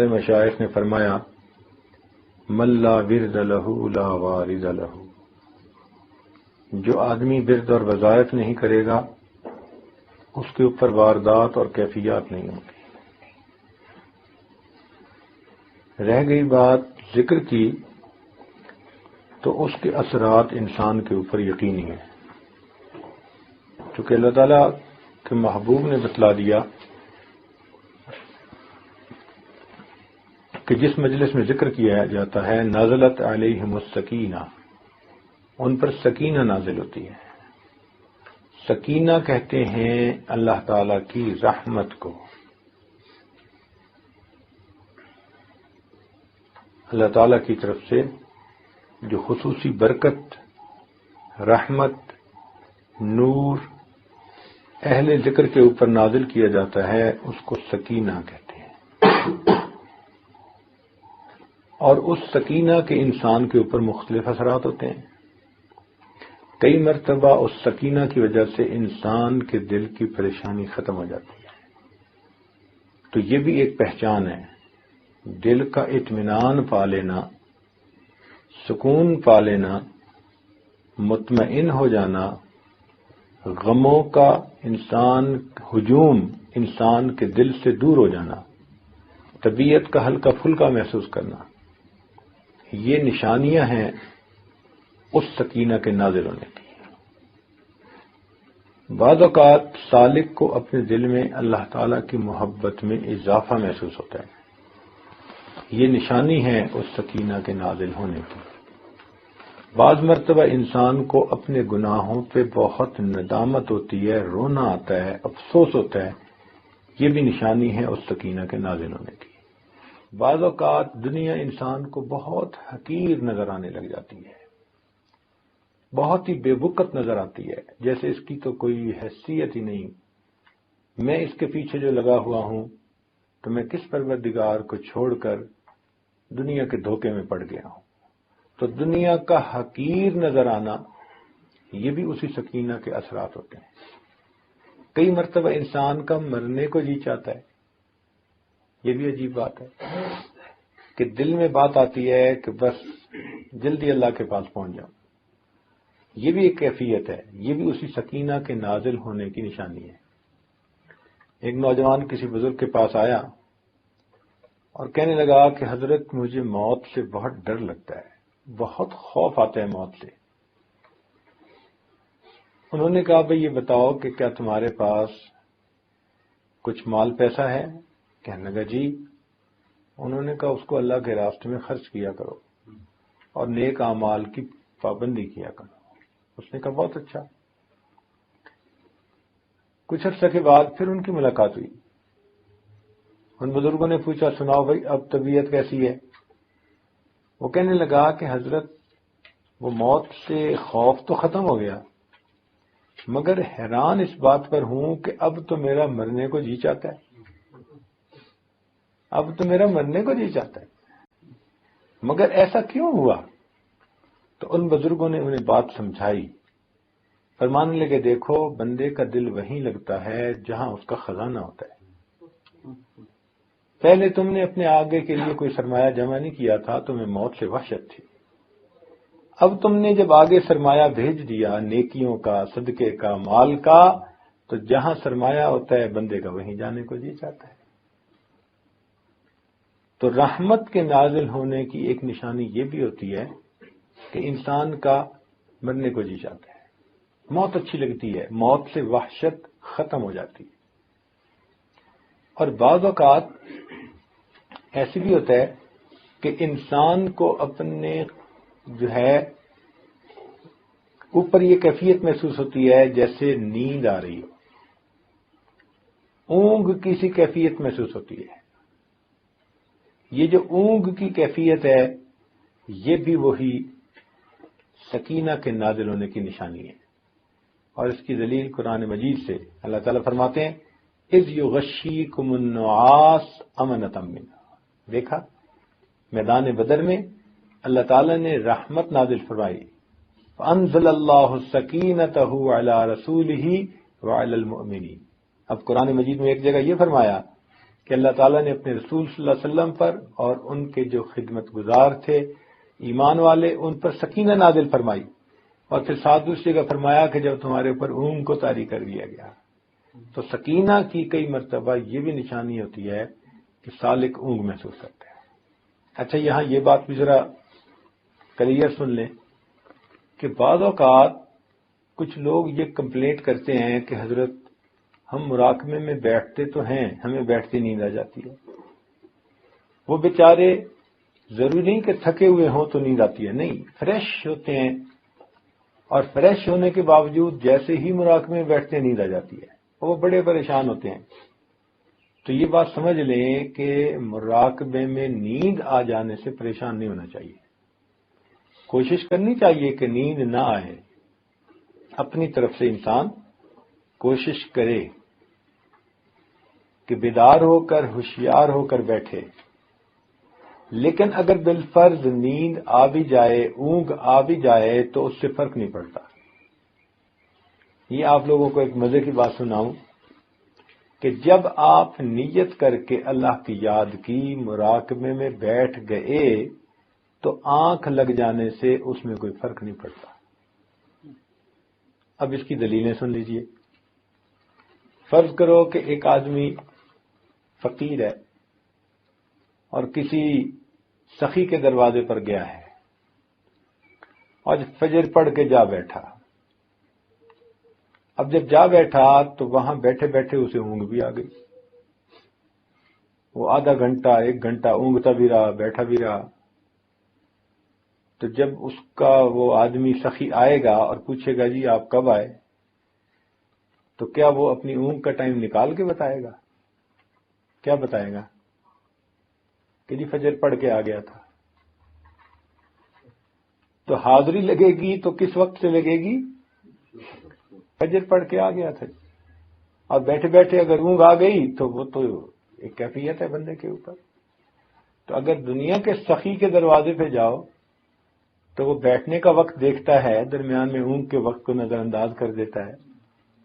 مشائخ نے فرمایا من لا ورد لہ لا وارد لہ، جو آدمی ورد اور وظائف نہیں کرے گا اس کے اوپر واردات اور کیفیات نہیں ہوگی۔ رہ گئی بات ذکر کی تو اس کے اثرات انسان کے اوپر یقینی ہیں، چونکہ اللہ تعالیٰ کے محبوب نے بتلا دیا کہ جس مجلس میں ذکر کیا جاتا ہے نازلت علیہم السکینہ، ان پر سکینہ نازل ہوتی ہے۔ سکینہ کہتے ہیں اللہ تعالی کی رحمت کو۔ اللہ تعالی کی طرف سے جو خصوصی برکت، رحمت، نور اہل ذکر کے اوپر نازل کیا جاتا ہے اس کو سکینہ کہتے ہیں، اور اس سکینہ کے انسان کے اوپر مختلف اثرات ہوتے ہیں۔ کئی مرتبہ اس سکینہ کی وجہ سے انسان کے دل کی پریشانی ختم ہو جاتی ہے، تو یہ بھی ایک پہچان ہے، دل کا اطمینان پا لینا، سکون پا لینا، مطمئن ہو جانا، غموں کا ہجوم انسان کے دل سے دور ہو جانا، طبیعت کا ہلکا پھلکا محسوس کرنا، یہ نشانیاں ہیں اس سکینہ کے نازل ہونے کی۔ بعض اوقات سالک کو اپنے دل میں اللہ تعالی کی محبت میں اضافہ محسوس ہوتا ہے، یہ نشانی ہے اس سکینہ کے نازل ہونے کی۔ بعض مرتبہ انسان کو اپنے گناہوں پہ بہت ندامت ہوتی ہے، رونا آتا ہے، افسوس ہوتا ہے، یہ بھی نشانی ہے اس سکینہ کے نازل ہونے کی۔ بعض اوقات دنیا انسان کو بہت حقیر نظر آنے لگ جاتی ہے، بہت ہی بے وقت نظر آتی ہے، جیسے اس کی تو کوئی حیثیت ہی نہیں، میں اس کے پیچھے جو لگا ہوا ہوں تو میں کس پروردگار کو چھوڑ کر دنیا کے دھوکے میں پڑ گیا ہوں۔ تو دنیا کا حقیر نظر آنا یہ بھی اسی سکینہ کے اثرات ہوتے ہیں۔ کئی مرتبہ انسان کا مرنے کو جی چاہتا ہے، یہ بھی عجیب بات ہے کہ دل میں بات آتی ہے کہ بس جلدی اللہ کے پاس پہنچ جاؤ، یہ بھی ایک کیفیت ہے، یہ بھی اسی سکینہ کے نازل ہونے کی نشانی ہے۔ ایک نوجوان کسی بزرگ کے پاس آیا اور کہنے لگا کہ حضرت مجھے موت سے بہت ڈر لگتا ہے، بہت خوف آتا ہے موت سے۔ انہوں نے کہا بھئی یہ بتاؤ کہ کیا تمہارے پاس کچھ مال پیسہ ہے؟ کہنے لگا جی۔ انہوں نے کہا اس کو اللہ کے راستے میں خرچ کیا کرو اور نیک اعمال کی پابندی کیا کرو۔ اس نے کہا بہت اچھا۔ کچھ عرصے کے بعد پھر ان کی ملاقات ہوئی، ان بزرگوں نے پوچھا سناؤ بھائی اب طبیعت کیسی ہے؟ وہ کہنے لگا کہ حضرت وہ موت سے خوف تو ختم ہو گیا، مگر حیران اس بات پر ہوں کہ اب تو میرا مرنے کو جی چاہتا ہے، اب تو میرا مرنے کو جی چاہتا ہے، مگر ایسا کیوں ہوا؟ تو ان بزرگوں نے انہیں بات سمجھائی، فرمانے لگے دیکھو بندے کا دل وہیں لگتا ہے جہاں اس کا خزانہ ہوتا ہے۔ پہلے تم نے اپنے آگے کے لیے کوئی سرمایہ جمع نہیں کیا تھا، تمہیں موت سے وحشت تھی، اب تم نے جب آگے سرمایہ بھیج دیا نیکیوں کا، صدقے کا، مال کا، تو جہاں سرمایہ ہوتا ہے بندے کا وہیں جانے کو جی چاہتا ہے۔ تو رحمت کے نازل ہونے کی ایک نشانی یہ بھی ہوتی ہے کہ انسان کا مرنے کو جی چاہتا ہے، موت اچھی لگتی ہے، موت سے وحشت ختم ہو جاتی ہے۔ اور بعض اوقات ایسی بھی ہوتا ہے کہ انسان کو اپنے جو ہے اوپر یہ کیفیت محسوس ہوتی ہے جیسے نیند آ رہی ہو، اونگ کی سی کیفیت محسوس ہوتی ہے۔ یہ جو اونگ کی کیفیت ہے یہ بھی وہی سکینہ کے نازل ہونے کی نشانی ہے، اور اس کی دلیل قرآن مجید سے اللہ تعالیٰ فرماتے ہیں اذ یغشیکم النعاس امنۃ منہ، دیکھا میدان بدر میں اللہ تعالیٰ نے رحمت نازل فرمائی، فانزل اللہ سکینتہ علی رسولہ وعلی المؤمنین۔ اب قرآن مجید میں ایک جگہ یہ فرمایا کہ اللہ تعالیٰ نے اپنے رسول صلی اللہ علیہ وسلم پر اور ان کے جو خدمت گزار تھے ایمان والے ان پر سکینہ نازل فرمائی، اور پھر ساتھ دوسری جگہ فرمایا کہ جب تمہارے اوپر اونگ کو طاری کر دیا گیا۔ تو سکینہ کی کئی مرتبہ یہ بھی نشانی ہوتی ہے کہ سالک اونگ محسوس کرتا ہے۔ اچھا، یہاں یہ بات بھی ذرا کلیئر سن لیں کہ بعض اوقات کچھ لوگ یہ کمپلینٹ کرتے ہیں کہ حضرت ہم مراقبے میں بیٹھتے تو ہیں، ہمیں بیٹھتی نیند آ جاتی ہے۔ وہ بیچارے ضروری نہیں کہ تھکے ہوئے ہوں تو نیند آتی ہے، نہیں، فریش ہوتے ہیں، اور فریش ہونے کے باوجود جیسے ہی مراقبے میں بیٹھتے ہیں نیند آ جاتی ہے، وہ بڑے پریشان ہوتے ہیں۔ تو یہ بات سمجھ لیں کہ مراقبے میں نیند آ جانے سے پریشان نہیں ہونا چاہیے، کوشش کرنی چاہیے کہ نیند نہ آئے، اپنی طرف سے انسان کوشش کرے کہ بیدار ہو کر ہوشیار ہو کر بیٹھے، لیکن اگر بالفرض نیند آ بھی جائے، اونگ آ بھی جائے تو اس سے فرق نہیں پڑتا۔ یہ آپ لوگوں کو ایک مزے کی بات سناؤں کہ جب آپ نیت کر کے اللہ کی یاد کی، مراقبے میں بیٹھ گئے تو آنکھ لگ جانے سے اس میں کوئی فرق نہیں پڑتا۔ اب اس کی دلیلیں سن لیجئے۔ فرض کرو کہ ایک آدمی فقیر ہے اور کسی سخی کے دروازے پر گیا ہے اور فجر پڑھ کے جا بیٹھا۔ اب جب جا بیٹھا تو وہاں بیٹھے بیٹھے اسے اونگ بھی آ گئی، وہ آدھا گھنٹہ 1 گھنٹہ اونگتا بھی رہا، بیٹھا بھی رہا۔ تو جب اس کا وہ آدمی سخی آئے گا اور پوچھے گا جی آپ کب آئے، تو کیا وہ اپنی اونگ کا ٹائم نکال کے بتائے گا؟ کیا بتائے گا کہ جی فجر پڑھ کے آ گیا تھا؟ تو حاضری لگے گی تو کس وقت سے لگے گی؟ فجر پڑھ کے آ گیا تھا۔ اور بیٹھے بیٹھے اگر اونگ آ گئی تو وہ تو ایک کیفیت ہے بندے کے اوپر۔ تو اگر دنیا کے سخی کے دروازے پہ جاؤ تو وہ بیٹھنے کا وقت دیکھتا ہے، درمیان میں اونگ کے وقت کو نظر انداز کر دیتا ہے۔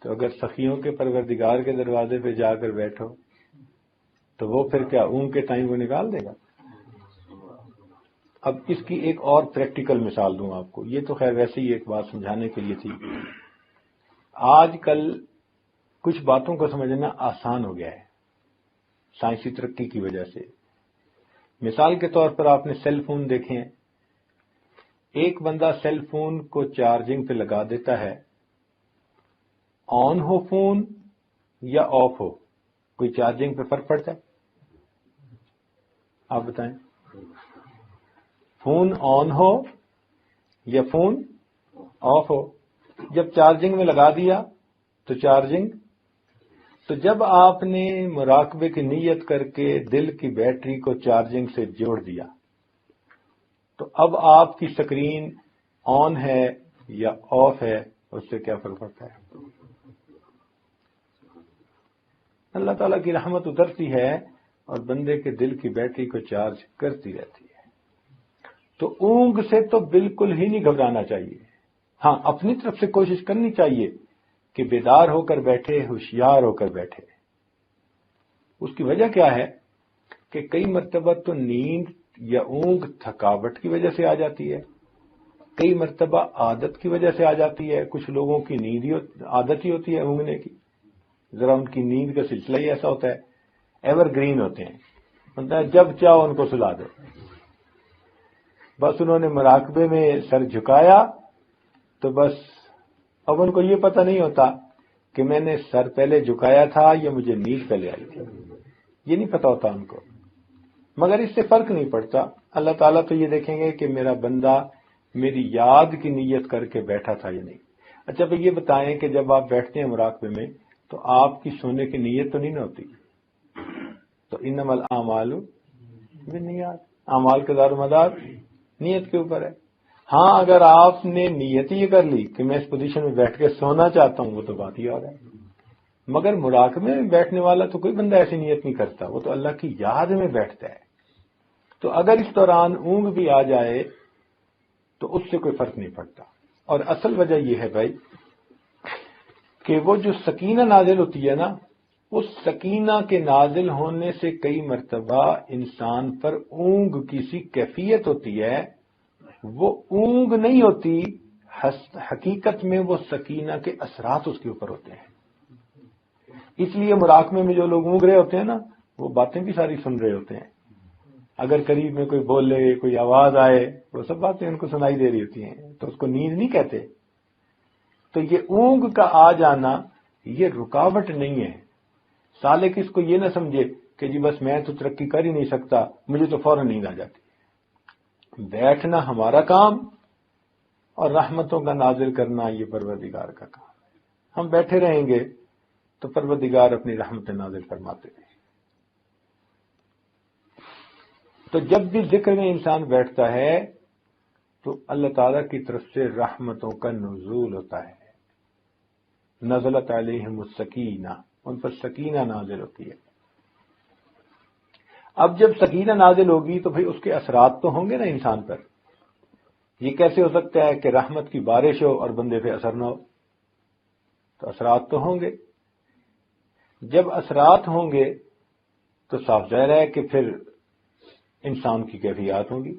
تو اگر سخیوں کے پروردگار کے دروازے پہ جا کر بیٹھو تو وہ پھر کیا اونگ کے ٹائم کو نکال دے گا؟ اب اس کی ایک اور پریکٹیکل مثال دوں آپ کو، یہ تو خیر ویسے ہی ایک بات سمجھانے کے لیے تھی۔ آج کل کچھ باتوں کو سمجھنا آسان ہو گیا ہے سائنسی ترقی کی وجہ سے۔ مثال کے طور پر آپ نے سیل فون دیکھے ہیں، ایک بندہ سیل فون کو چارجنگ پہ لگا دیتا ہے، آن ہو فون یا آف ہو، کوئی چارجنگ پہ فرق پڑتا ہے؟ آپ بتائیں، فون آن ہو یا فون آف ہو، جب چارجنگ میں لگا دیا تو چارجنگ۔ تو جب آپ نے مراقبے کی نیت کر کے دل کی بیٹری کو چارجنگ سے جوڑ دیا تو اب آپ کی سکرین آن ہے یا آف ہے، اس سے کیا فرق پڑتا ہے؟ اللہ تعالیٰ کی رحمت اترتی ہے اور بندے کے دل کی بیٹری کو چارج کرتی رہتی ہے۔ تو اونگ سے تو بالکل ہی نہیں گھبرانا چاہیے، ہاں اپنی طرف سے کوشش کرنی چاہیے کہ بیدار ہو کر بیٹھے، ہوشیار ہو کر بیٹھے۔ اس کی وجہ کیا ہے کہ کئی مرتبہ تو نیند یا اونگ تھکاوٹ کی وجہ سے آ جاتی ہے، کئی مرتبہ عادت کی وجہ سے آ جاتی ہے۔ کچھ لوگوں کی نیند عادت ہی ہوتی ہے اونگنے کی، ذرا ان کی نیند کا سلسلہ ہی ایسا ہوتا ہے، ایور گرین ہوتے ہیں، ہوتا ہے جب چاہو ان کو سلا دو۔ بس انہوں نے مراقبے میں سر جھکایا تو بس اب ان کو یہ پتہ نہیں ہوتا کہ میں نے سر پہلے جھکایا تھا یا مجھے نیند پہلے آئی تھی، یہ نہیں پتہ ہوتا ان کو، مگر اس سے فرق نہیں پڑتا۔ اللہ تعالیٰ تو یہ دیکھیں گے کہ میرا بندہ میری یاد کی نیت کر کے بیٹھا تھا یا نہیں۔ اچھا بھئی یہ بتائیں کہ جب آپ بیٹھتے ہیں مراقبے میں تو آپ کی سونے کی نیت تو نہیں نہ ہوتی؟ تو انما الاعمال بالنیات، اعمال کا دار و مدار نیت کے اوپر ہے۔ ہاں اگر آپ نے نیت ہی کر لی کہ میں اس پوزیشن میں بیٹھ کے سونا چاہتا ہوں، وہ تو بات ہی اور ہے، مگر مراقبے میں بیٹھنے والا تو کوئی بندہ ایسی نیت نہیں کرتا، وہ تو اللہ کی یاد میں بیٹھتا ہے۔ تو اگر اس دوران اونگ بھی آ جائے تو اس سے کوئی فرق نہیں پڑتا۔ اور اصل وجہ یہ ہے بھائی کہ وہ جو سکینہ نازل ہوتی ہے نا، اس سکینہ کے نازل ہونے سے کئی مرتبہ انسان پر اونگ کی سی کیفیت ہوتی ہے، وہ اونگ نہیں ہوتی، حقیقت میں وہ سکینہ کے اثرات اس کے اوپر ہوتے ہیں۔ اس لیے مراقبے میں جو لوگ اونگ رہے ہوتے ہیں نا، وہ باتیں بھی ساری سن رہے ہوتے ہیں۔ اگر قریب میں کوئی بولے، کوئی آواز آئے، وہ سب باتیں ان کو سنائی دے رہی ہوتی ہیں، تو اس کو نیند نہیں کہتے۔ تو یہ اونگ کا آ جانا یہ رکاوٹ نہیں ہے۔ سالک اس کو یہ نہ سمجھے کہ جی بس میں تو ترقی کر ہی نہیں سکتا، مجھے تو فوراً نیند آ جاتی۔ بیٹھنا ہمارا کام اور رحمتوں کا نازل کرنا یہ پروردگار کا کام ہے۔ ہم بیٹھے رہیں گے تو پروردگار اپنی رحمت نازل فرماتے رہیں۔ تو جب بھی ذکر میں انسان بیٹھتا ہے تو اللہ تعالیٰ کی طرف سے رحمتوں کا نزول ہوتا ہے۔ نزلت علیہم السکینہ، ان پر سکینہ نازل ہوتی ہے۔ اب جب سکینہ نازل ہوگی تو بھئی اس کے اثرات تو ہوں گے نا انسان پر۔ یہ کیسے ہو سکتا ہے کہ رحمت کی بارش ہو اور بندے پہ اثر نہ ہو؟ تو اثرات تو ہوں گے۔ جب اثرات ہوں گے تو صاف ظاہر ہے کہ پھر انسان کی کیفیات ہوں گی،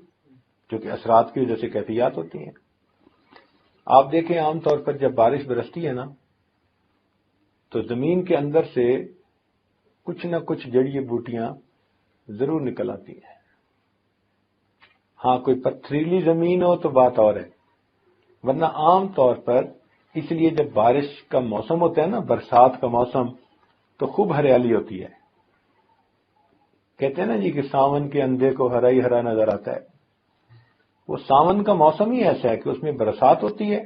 جو کہ اثرات کی وجہ سے کیفیات ہوتی ہیں۔ آپ دیکھیں عام طور پر جب بارش برستی ہے نا تو زمین کے اندر سے کچھ نہ کچھ جڑی بوٹیاں ضرور نکل آتی ہیں۔ ہاں کوئی پتھریلی زمین ہو تو بات اور ہے، ورنہ عام طور پر اس لیے جب بارش کا موسم ہوتا ہے نا، برسات کا موسم، تو خوب ہریالی ہوتی ہے۔ کہتے ہیں نا جی کہ ساون کے اندھے کو ہرا ہی ہرا نظر آتا ہے۔ وہ ساون کا موسم ہی ایسا ہے کہ اس میں برسات ہوتی ہے،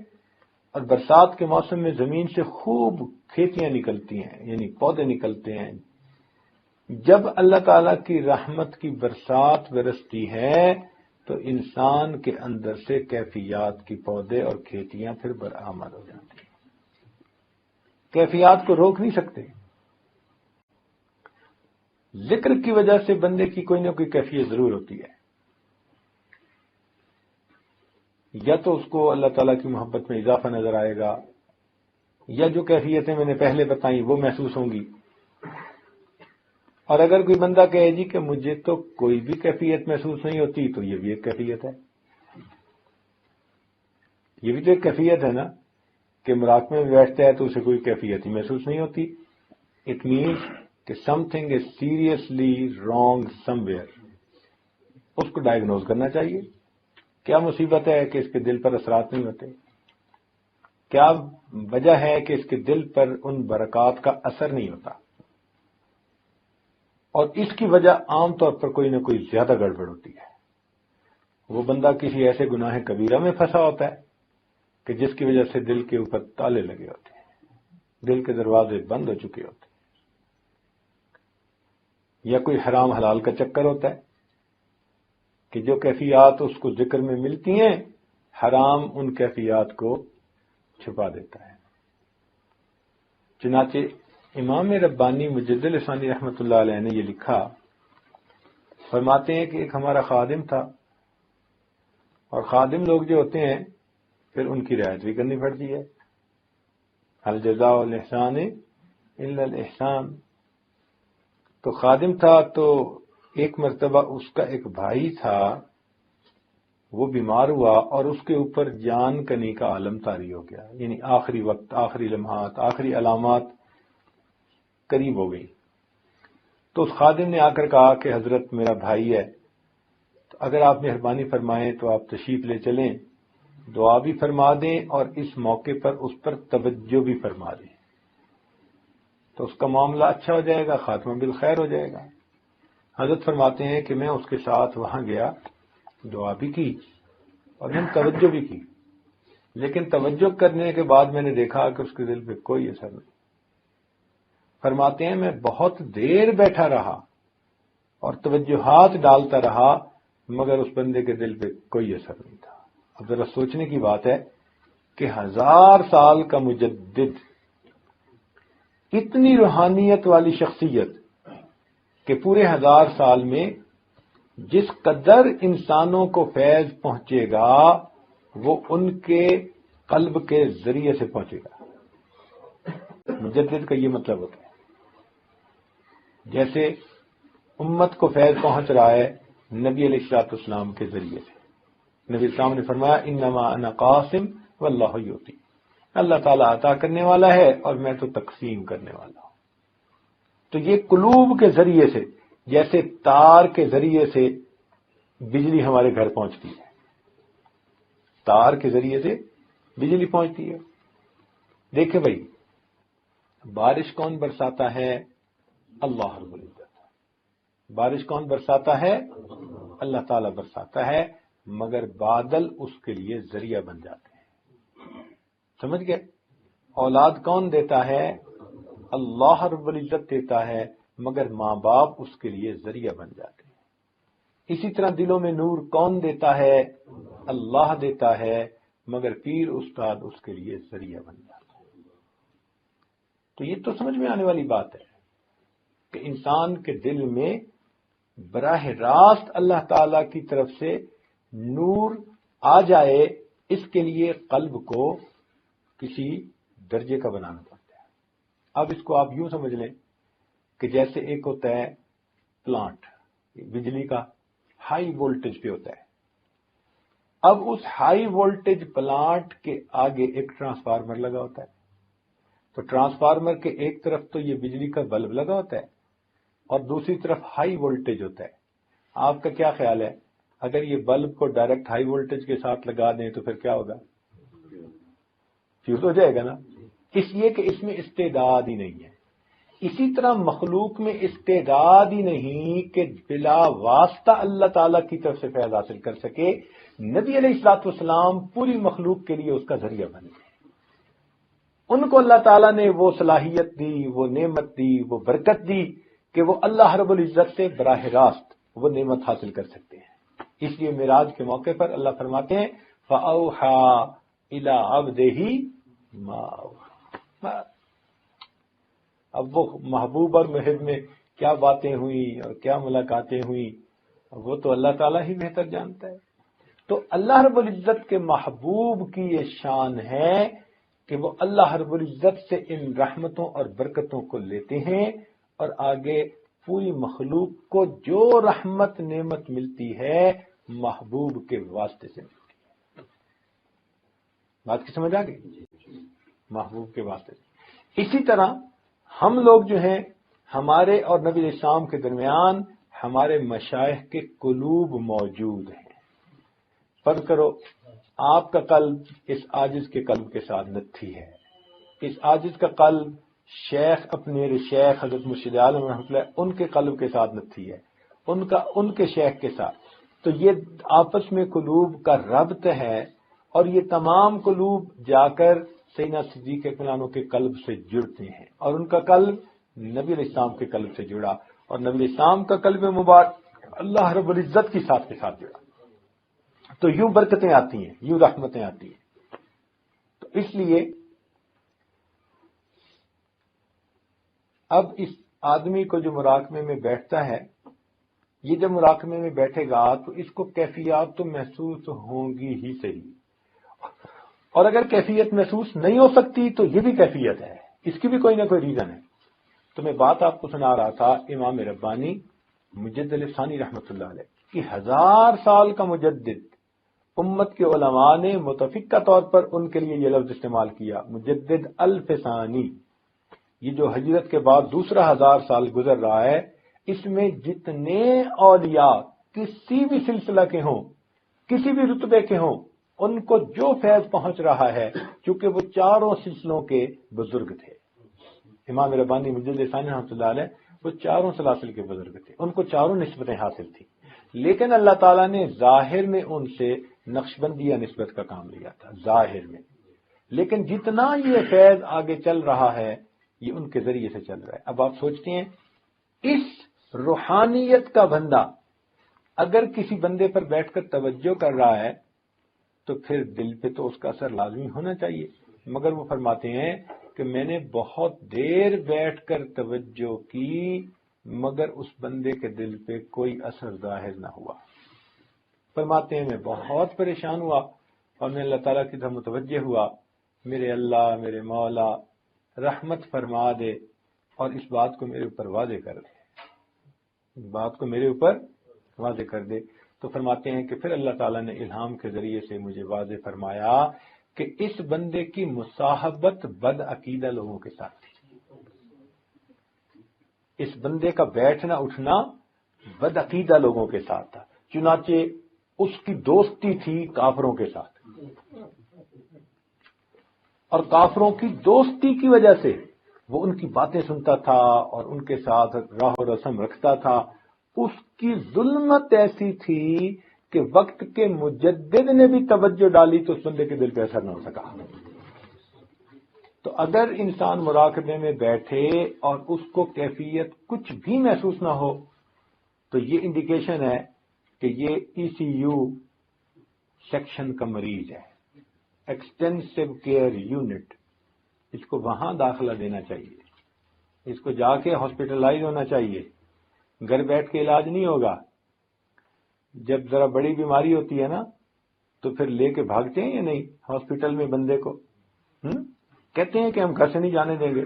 اور برسات کے موسم میں زمین سے خوب کھیتیاں نکلتی ہیں، یعنی پودے نکلتے ہیں۔ جب اللہ تعالی کی رحمت کی برسات برستی ہے تو انسان کے اندر سے کیفیات کی پودے اور کھیتیاں پھر برآمد ہو جاتی ہیں۔ کیفیات کو روک نہیں سکتے۔ ذکر کی وجہ سے بندے کی کوئی نہ کوئی کیفیت ضرور ہوتی ہے، یا تو اس کو اللہ تعالیٰ کی محبت میں اضافہ نظر آئے گا، یا جو کیفیتیں میں نے پہلے بتائیں وہ محسوس ہوں گی۔ اور اگر کوئی بندہ کہے جی کہ مجھے تو کوئی بھی کیفیت محسوس نہیں ہوتی، تو یہ بھی ایک کیفیت ہے۔ یہ بھی تو ایک کیفیت ہے نا کہ مراقبے میں بیٹھتا ہے تو اسے کوئی کیفیت ہی محسوس نہیں ہوتی۔ اٹ مینس کہ something is seriously wrong somewhere. اس کو ڈائگنوز کرنا چاہیے۔ کیا مصیبت ہے کہ اس کے دل پر اثرات نہیں ہوتے؟ کیا وجہ ہے کہ اس کے دل پر ان برکات کا اثر نہیں ہوتا؟ اور اس کی وجہ عام طور پر کوئی نہ کوئی زیادہ گڑبڑ ہوتی ہے۔ وہ بندہ کسی ایسے گناہ کبیرہ میں پھنسا ہوتا ہے کہ جس کی وجہ سے دل کے اوپر تالے لگے ہوتے ہیں، دل کے دروازے بند ہو چکے ہوتے ہیں، یا کوئی حرام حلال کا چکر ہوتا ہے کہ جو کیفیات اس کو ذکر میں ملتی ہیں، حرام ان کیفیات کو چھپا دیتا ہے۔ چنانچہ امام ربانی مجد لسانی رحمۃ اللہ علیہ نے یہ لکھا، فرماتے ہیں کہ ایک ہمارا خادم تھا، اور خادم لوگ جو ہوتے ہیں پھر ان کی رعایت بھی کرنی پڑتی ہے۔ هل جزاء الاحسان الا الاحسان۔ تو خادم تھا، تو ایک مرتبہ اس کا ایک بھائی تھا، وہ بیمار ہوا اور اس کے اوپر جان کنی کا عالم طاری ہو گیا، یعنی آخری وقت، آخری لمحات، آخری علامات قریب ہو گئی۔ تو اس خادم نے آ کر کہا کہ حضرت میرا بھائی ہے، تو اگر آپ مہربانی فرمائیں تو آپ تشریف لے چلیں، دعا بھی فرما دیں اور اس موقع پر اس پر توجہ بھی فرما دیں، تو اس کا معاملہ اچھا ہو جائے گا، خاتمہ بالخیر ہو جائے گا۔ حضرت فرماتے ہیں کہ میں اس کے ساتھ وہاں گیا، دعا بھی کی اور میں نے توجہ بھی کی، لیکن توجہ کرنے کے بعد میں نے دیکھا کہ اس کے دل پہ کوئی اثر نہیں۔ فرماتے ہیں میں بہت دیر بیٹھا رہا اور توجہات ڈالتا رہا، مگر اس بندے کے دل پہ کوئی اثر نہیں تھا۔ اب ذرا سوچنے کی بات ہے کہ 1000 سال کا مجدد، اتنی روحانیت والی شخصیت کہ پورے 1000 سال میں جس قدر انسانوں کو فیض پہنچے گا وہ ان کے قلب کے ذریعے سے پہنچے گا۔ مجدد کا یہ مطلب ہوتا ہے۔ جیسے امت کو فیض پہنچ رہا ہے نبی علیہ الصلوۃ والسلام کے ذریعے سے. نبی السلام نے فرمایا انما انا قاسم واللہ یؤتی، اللہ تعالیٰ عطا کرنے والا ہے اور میں تو تقسیم کرنے والا ہوں. تو یہ قلوب کے ذریعے سے، جیسے تار کے ذریعے سے بجلی ہمارے گھر پہنچتی ہے، تار کے ذریعے سے بجلی پہنچتی ہے. دیکھیں بھائی، بارش کون برساتا ہے؟ اللہ رب العزت. بارش کون برساتا ہے؟ اللہ تعالیٰ برساتا ہے، مگر بادل اس کے لیے ذریعہ بن جاتے ہیں. سمجھ گئے؟ اولاد کون دیتا ہے؟ اللہ رب العزت دیتا ہے، مگر ماں باپ اس کے لیے ذریعہ بن جاتے ہیں. اسی طرح دلوں میں نور کون دیتا ہے؟ اللہ دیتا ہے، مگر پیر استاد اس کے لیے ذریعہ بن جاتا ہے. تو یہ تو سمجھ میں آنے والی بات ہے کہ انسان کے دل میں براہ راست اللہ تعالی کی طرف سے نور آ جائے، اس کے لیے قلب کو کسی درجے کا بنانا پڑتا ہے. اب اس کو آپ یوں سمجھ لیں کہ جیسے ایک ہوتا ہے پلانٹ، بجلی کا ہائی وولٹیج پہ ہوتا ہے. اب اس ہائی وولٹیج پلانٹ کے آگے ایک ٹرانسفارمر لگا ہوتا ہے. تو ٹرانسفارمر کے ایک طرف تو یہ بجلی کا بلب لگا ہوتا ہے اور دوسری طرف ہائی وولٹیج ہوتا ہے. آپ کا کیا خیال ہے، اگر یہ بلب کو ڈائریکٹ ہائی وولٹیج کے ساتھ لگا دیں تو پھر کیا ہوگا؟ فیوز ہو جائے گا نا. اس لیے کہ اس میں استعداد ہی نہیں ہے. اسی طرح مخلوق میں استعداد ہی نہیں کہ بلا واسطہ اللہ تعالی کی طرف سے فیض حاصل کر سکے. نبی علیہ الصلوۃ والسلام پوری مخلوق کے لیے اس کا ذریعہ بن گئے. ان کو اللہ تعالیٰ نے وہ صلاحیت دی، وہ نعمت دی، وہ برکت دی کہ وہ اللہ رب العزت سے براہ راست وہ نعمت حاصل کر سکتے ہیں. اس لیے معراج کے موقع پر اللہ فرماتے ہیں فَأَوْحَىٰ إِلَىٰ عَبْدِهِ مَا أَوْحَىٰ. اب وہ محبوب اور محب میں کیا باتیں ہوئیں اور کیا ملاقاتیں ہوئیں، وہ تو اللہ تعالیٰ ہی بہتر جانتا ہے. تو اللہ رب العزت کے محبوب کی یہ شان ہے کہ وہ اللہ رب العزت سے ان رحمتوں اور برکتوں کو لیتے ہیں اور آگے پوری مخلوق کو جو رحمت نعمت ملتی ہے محبوب کے واسطے سے ملتی ہے. بات کی سمجھ آ گئی؟ محبوب کے واسطے سے. اسی طرح ہم لوگ جو ہیں، ہمارے اور نبی علیہ السلام کے درمیان ہمارے مشائخ کے قلوب موجود ہیں. فرض کرو آپ کا قلب اس عاجز کے قلب کے ساتھ نتھی ہے، اس عاجز کا قلب شیخ اپنے شیخ حضرت مرشد عالم رحمۃ اللہ ان کے قلب کے ساتھ نتھی ہے، ان کے شیخ کے ساتھ. تو یہ آپس میں قلوب کا ربط ہے اور یہ تمام قلوب جا کر سیدنا صدیق اکبر کے قلب سے جڑتے ہیں اور ان کا قلب نبی علیہ السلام کے قلب سے جڑا اور نبی علیہ السلام کا قلب مبارک اللہ رب العزت کی ساتھ کے ساتھ جڑا. تو یوں برکتیں آتی ہیں، یوں رحمتیں آتی ہیں. تو اس لیے اب اس آدمی کو جو مراقبے میں بیٹھتا ہے، یہ جب مراقبے میں بیٹھے گا تو اس کو کیفیات تو محسوس ہوں گی ہی صحیح، اور اگر کیفیت محسوس نہیں ہو سکتی تو یہ بھی کیفیت ہے، اس کی بھی کوئی نہ کوئی ریزن ہے. تو میں بات آپ کو سنا رہا تھا امام ربانی مجدد ثانی رحمۃ اللہ علیہ کہ 1000 سال کا مجدد امت کے علماء نے متفقہ طور پر ان کے لیے یہ لفظ استعمال کیا مجدد الف ثانی. یہ جو ہجرت کے بعد دوسرا 1000 سال گزر رہا ہے، اس میں جتنے اولیاء کسی بھی سلسلہ کے ہوں، کسی بھی رتبے کے ہوں، ان کو جو فیض پہنچ رہا ہے، چونکہ وہ چاروں سلسلوں کے بزرگ تھے. امام ربانی مجدد ثانی رحمۃ اللہ علیہ وہ چاروں سلاسل کے بزرگ تھے، ان کو چاروں نسبتیں حاصل تھیں، لیکن اللہ تعالیٰ نے ظاہر میں ان سے نقشبندیہ نسبت کا کام لیا تھا ظاہر میں. لیکن جتنا یہ فیض آگے چل رہا ہے یہ ان کے ذریعے سے چل رہا ہے. اب آپ سوچتے ہیں اس روحانیت کا بندہ اگر کسی بندے پر بیٹھ کر توجہ کر رہا ہے تو پھر دل پہ تو اس کا اثر لازمی ہونا چاہیے، مگر وہ فرماتے ہیں کہ میں نے بہت دیر بیٹھ کر توجہ کی مگر اس بندے کے دل پہ کوئی اثر ظاہر نہ ہوا. فرماتے ہیں میں بہت پریشان ہوا اور میں اللہ تعالیٰ کی طرف متوجہ ہوا، میرے اللہ میرے مولا رحمت فرما دے اور اس بات کو میرے اوپر واضح کر دے. بات کو میرے اوپر واضح کر دے. تو فرماتے ہیں کہ پھر اللہ تعالیٰ نے الہام کے ذریعے سے مجھے واضح فرمایا کہ اس بندے کی مصاحبت بد عقیدہ لوگوں کے ساتھ تھی. اس بندے کا بیٹھنا اٹھنا بد عقیدہ لوگوں کے ساتھ تھا. چنانچہ اس کی دوستی تھی کافروں کے ساتھ، اور کافروں کی دوستی کی وجہ سے وہ ان کی باتیں سنتا تھا اور ان کے ساتھ راہ و رسم رکھتا تھا. اس کی ظلمت ایسی تھی کہ وقت کے مجدد نے بھی توجہ ڈالی تو اس بندے کے دل پہ اثر نہ ہو سکا. تو اگر انسان مراقبے میں بیٹھے اور اس کو کیفیت کچھ بھی محسوس نہ ہو تو یہ انڈیکیشن ہے کہ یہ ای سی یو سیکشن کا مریض ہے، ایکسٹینسو کیئر یونٹ. اس کو وہاں داخلہ دینا چاہیے، اس کو جا کے ہاسپٹلائز ہونا چاہیے. گھر بیٹھ کے علاج نہیں ہوگا. جب ذرا بڑی بیماری ہوتی ہے نا تو پھر لے کے بھاگتے ہیں یا نہیں ہاسپٹل میں بندے کو. کہتے ہیں کہ ہم گھر سے نہیں جانے دیں گے.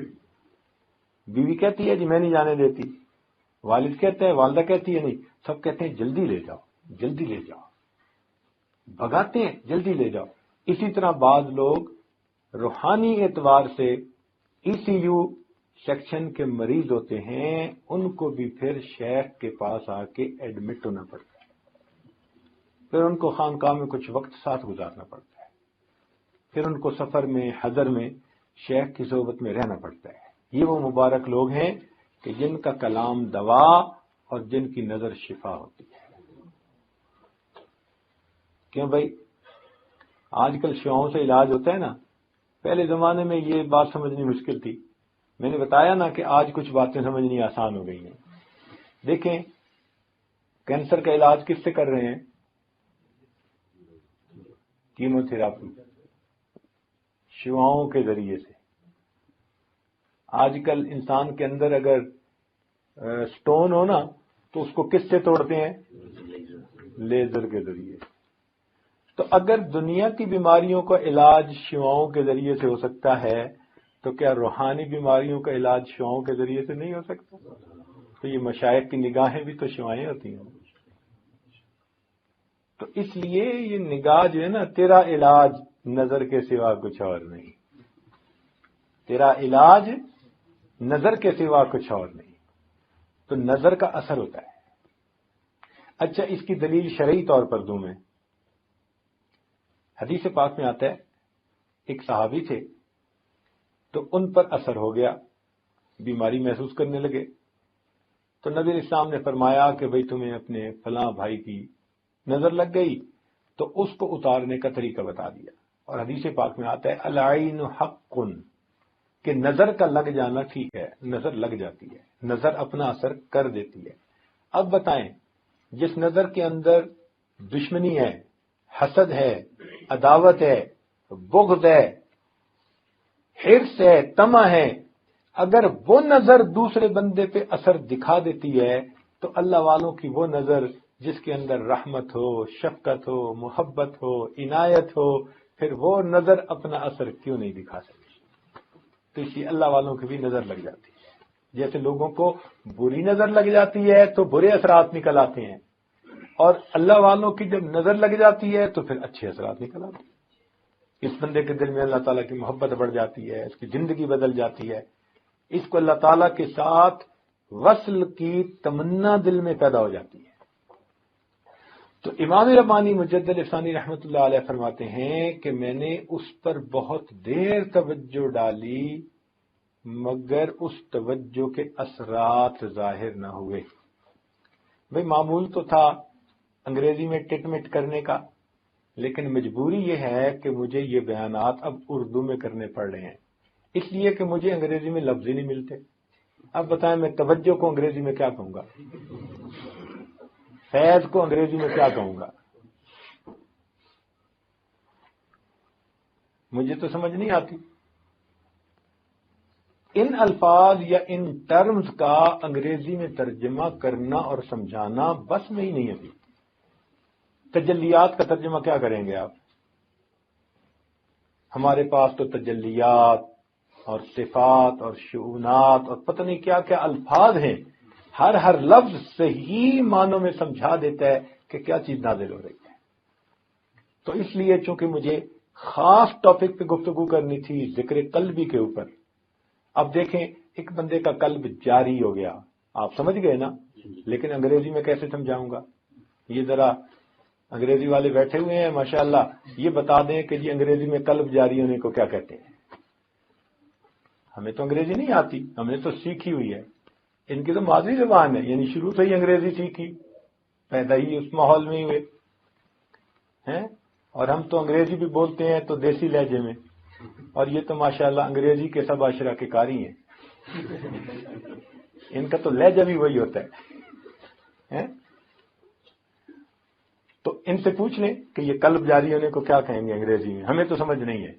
بیوی کہتی ہے جی میں نہیں جانے دیتی، والد کہتے ہیں، والدہ کہتی ہے نہیں، سب کہتے ہیں جلدی لے جاؤ جلدی لے جاؤ، بھگاتے ہیں جلدی لے جاؤ. اسی طرح بعض لوگ روحانی اعتبار سے ای سی یو سیکشن کے مریض ہوتے ہیں، ان کو بھی پھر شیخ کے پاس آ کے ایڈمٹ ہونا پڑتا ہے. پھر ان کو خانقاہ میں کچھ وقت ساتھ گزارنا پڑتا ہے. پھر ان کو سفر میں حضر میں شیخ کی صحبت میں رہنا پڑتا ہے. یہ وہ مبارک لوگ ہیں کہ جن کا کلام دوا اور جن کی نظر شفا ہوتی ہے. کیوں بھائی؟ آج کل شیعوں سے علاج ہوتا ہے نا. پہلے زمانے میں یہ بات سمجھنی مشکل تھی. میں نے بتایا نا کہ آج کچھ باتیں سمجھنی آسان ہو گئی ہیں. دیکھیں کینسر کا علاج کس سے کر رہے ہیں؟ کیمو تھراپی، شیعوں کے ذریعے سے. آج کل انسان کے اندر اگر سٹون ہو نا تو اس کو کس سے توڑتے ہیں؟ لیزر کے ذریعے. تو اگر دنیا کی بیماریوں کا علاج شیعوں کے ذریعے سے ہو سکتا ہے تو کیا روحانی بیماریوں کا علاج شیعوں کے ذریعے سے نہیں ہو سکتا؟ تو یہ مشائخ کی نگاہیں بھی تو شیعیں ہوتی ہیں. تو اس لیے یہ نگاہ جو ہے نا، تیرا علاج نظر کے سوا کچھ اور نہیں. تیرا علاج نظر کے سوا کچھ اور نہیں. تو نظر کا اثر ہوتا ہے. اچھا، اس کی دلیل شرعی طور پر دوں میں. حدیث پاک میں آتا ہے ایک صحابی تھے تو ان پر اثر ہو گیا، بیماری محسوس کرنے لگے. تو نبی اسلام نے فرمایا کہ بھئی تمہیں اپنے فلاں بھائی کی نظر لگ گئی، تو اس کو اتارنے کا طریقہ بتا دیا. اور حدیث پاک میں آتا ہے العین حق، کہ نظر کا لگ جانا ٹھیک ہے، نظر لگ جاتی ہے، نظر اپنا اثر کر دیتی ہے. اب بتائیں، جس نظر کے اندر دشمنی ہے، حسد ہے، عداوت ہے، بغض ہے، حرص ہے، طمع ہے، اگر وہ نظر دوسرے بندے پہ اثر دکھا دیتی ہے تو اللہ والوں کی وہ نظر جس کے اندر رحمت ہو، شفقت ہو، محبت ہو، عنایت ہو، پھر وہ نظر اپنا اثر کیوں نہیں دکھا سکتی؟ تو اسی اللہ والوں کی بھی نظر لگ جاتی ہے. جیسے لوگوں کو بری نظر لگ جاتی ہے تو برے اثرات نکل آتے ہیں، اور اللہ والوں کی جب نظر لگ جاتی ہے تو پھر اچھے اثرات نکل آتے ہیں. اس بندے کے دل میں اللہ تعالیٰ کی محبت بڑھ جاتی ہے، اس کی زندگی بدل جاتی ہے، اس کو اللہ تعالیٰ کے ساتھ وصل کی تمنا دل میں پیدا ہو جاتی ہے. تو امام ربانی مجدد ثانی رحمۃ اللہ علیہ فرماتے ہیں کہ میں نے اس پر بہت دیر توجہ ڈالی مگر اس توجہ کے اثرات ظاہر نہ ہوئے. بھئی معمول تو تھا انگریزی میں ٹٹ مٹ کرنے کا، لیکن مجبوری یہ ہے کہ مجھے یہ بیانات اب اردو میں کرنے پڑ رہے ہیں، اس لیے کہ مجھے انگریزی میں لفظ ہی نہیں ملتے. اب بتائیں میں توجہ کو انگریزی میں کیا کہوں گا؟ فیض کو انگریزی میں کیا کہوں گا؟ مجھے تو سمجھ نہیں آتی. ان الفاظ یا ان ٹرمز کا انگریزی میں ترجمہ کرنا اور سمجھانا بس میں ہی نہیں ابھی. تجلیات کا ترجمہ کیا کریں گے آپ؟ ہمارے پاس تو تجلیات اور صفات اور شؤونات اور پتہ نہیں کیا کیا الفاظ ہیں ہر لفظ صحیح معنوں میں سمجھا دیتا ہے کہ کیا چیز نازل ہو رہی ہے. تو اس لیے چونکہ مجھے خاص ٹاپک پہ گفتگو کرنی تھی ذکر قلبی کے اوپر. اب دیکھیں ایک بندے کا قلب جاری ہو گیا، آپ سمجھ گئے نا، لیکن انگریزی میں کیسے سمجھاؤں گا؟ یہ ذرا انگریزی والے بیٹھے ہوئے ہیں ماشاءاللہ، یہ بتا دیں کہ جی انگریزی میں قلب جاری ہونے کو کیا کہتے ہیں. ہمیں تو انگریزی نہیں آتی، ہم نے تو سیکھی ہوئی ہے. ان کی تو مادری زبان ہے، یعنی شروع سے ہی انگریزی سیکھی، پیدا ہی اس ماحول میں ہی ہوئے ہیں. اور ہم تو انگریزی بھی بولتے ہیں تو دیسی لہجے میں، اور یہ تو ماشاءاللہ انگریزی کے سب عاشرہ کے قاری ہیں. ان کا تو لہجہ بھی وہی ہوتا ہے. تو ان سے پوچھ لیں کہ یہ قلب جاری ہونے کو کیا کہیں گے انگریزی میں، ہمیں تو سمجھ نہیں ہے.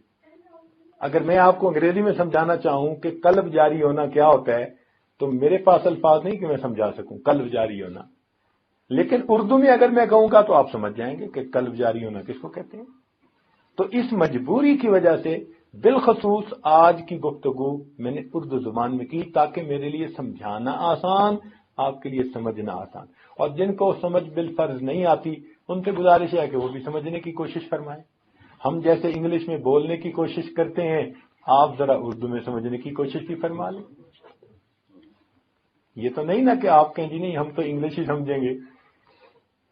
اگر میں آپ کو انگریزی میں سمجھانا چاہوں کہ قلب جاری ہونا کیا ہوتا ہے تو میرے پاس الفاظ نہیں کہ میں سمجھا سکوں قلب جاری ہونا. لیکن اردو میں اگر میں کہوں گا تو آپ سمجھ جائیں گے کہ قلب جاری ہونا کس کو کہتے ہیں. تو اس مجبوری کی وجہ سے بالخصوص آج کی گفتگو میں نے اردو زبان میں کی تاکہ میرے لیے سمجھانا آسان، آپ کے لیے سمجھنا آسان. اور جن کو سمجھ بالفرض نہیں آتی ان سے گزارش ہے کہ وہ بھی سمجھنے کی کوشش فرمائیں. ہم جیسے انگلش میں بولنے کی کوشش کرتے ہیں، آپ ذرا اردو میں سمجھنے کی کوشش بھی فرما لیں. یہ تو نہیں نا کہ آپ کہیں جی نہیں ہم تو انگلش ہی سمجھیں گے.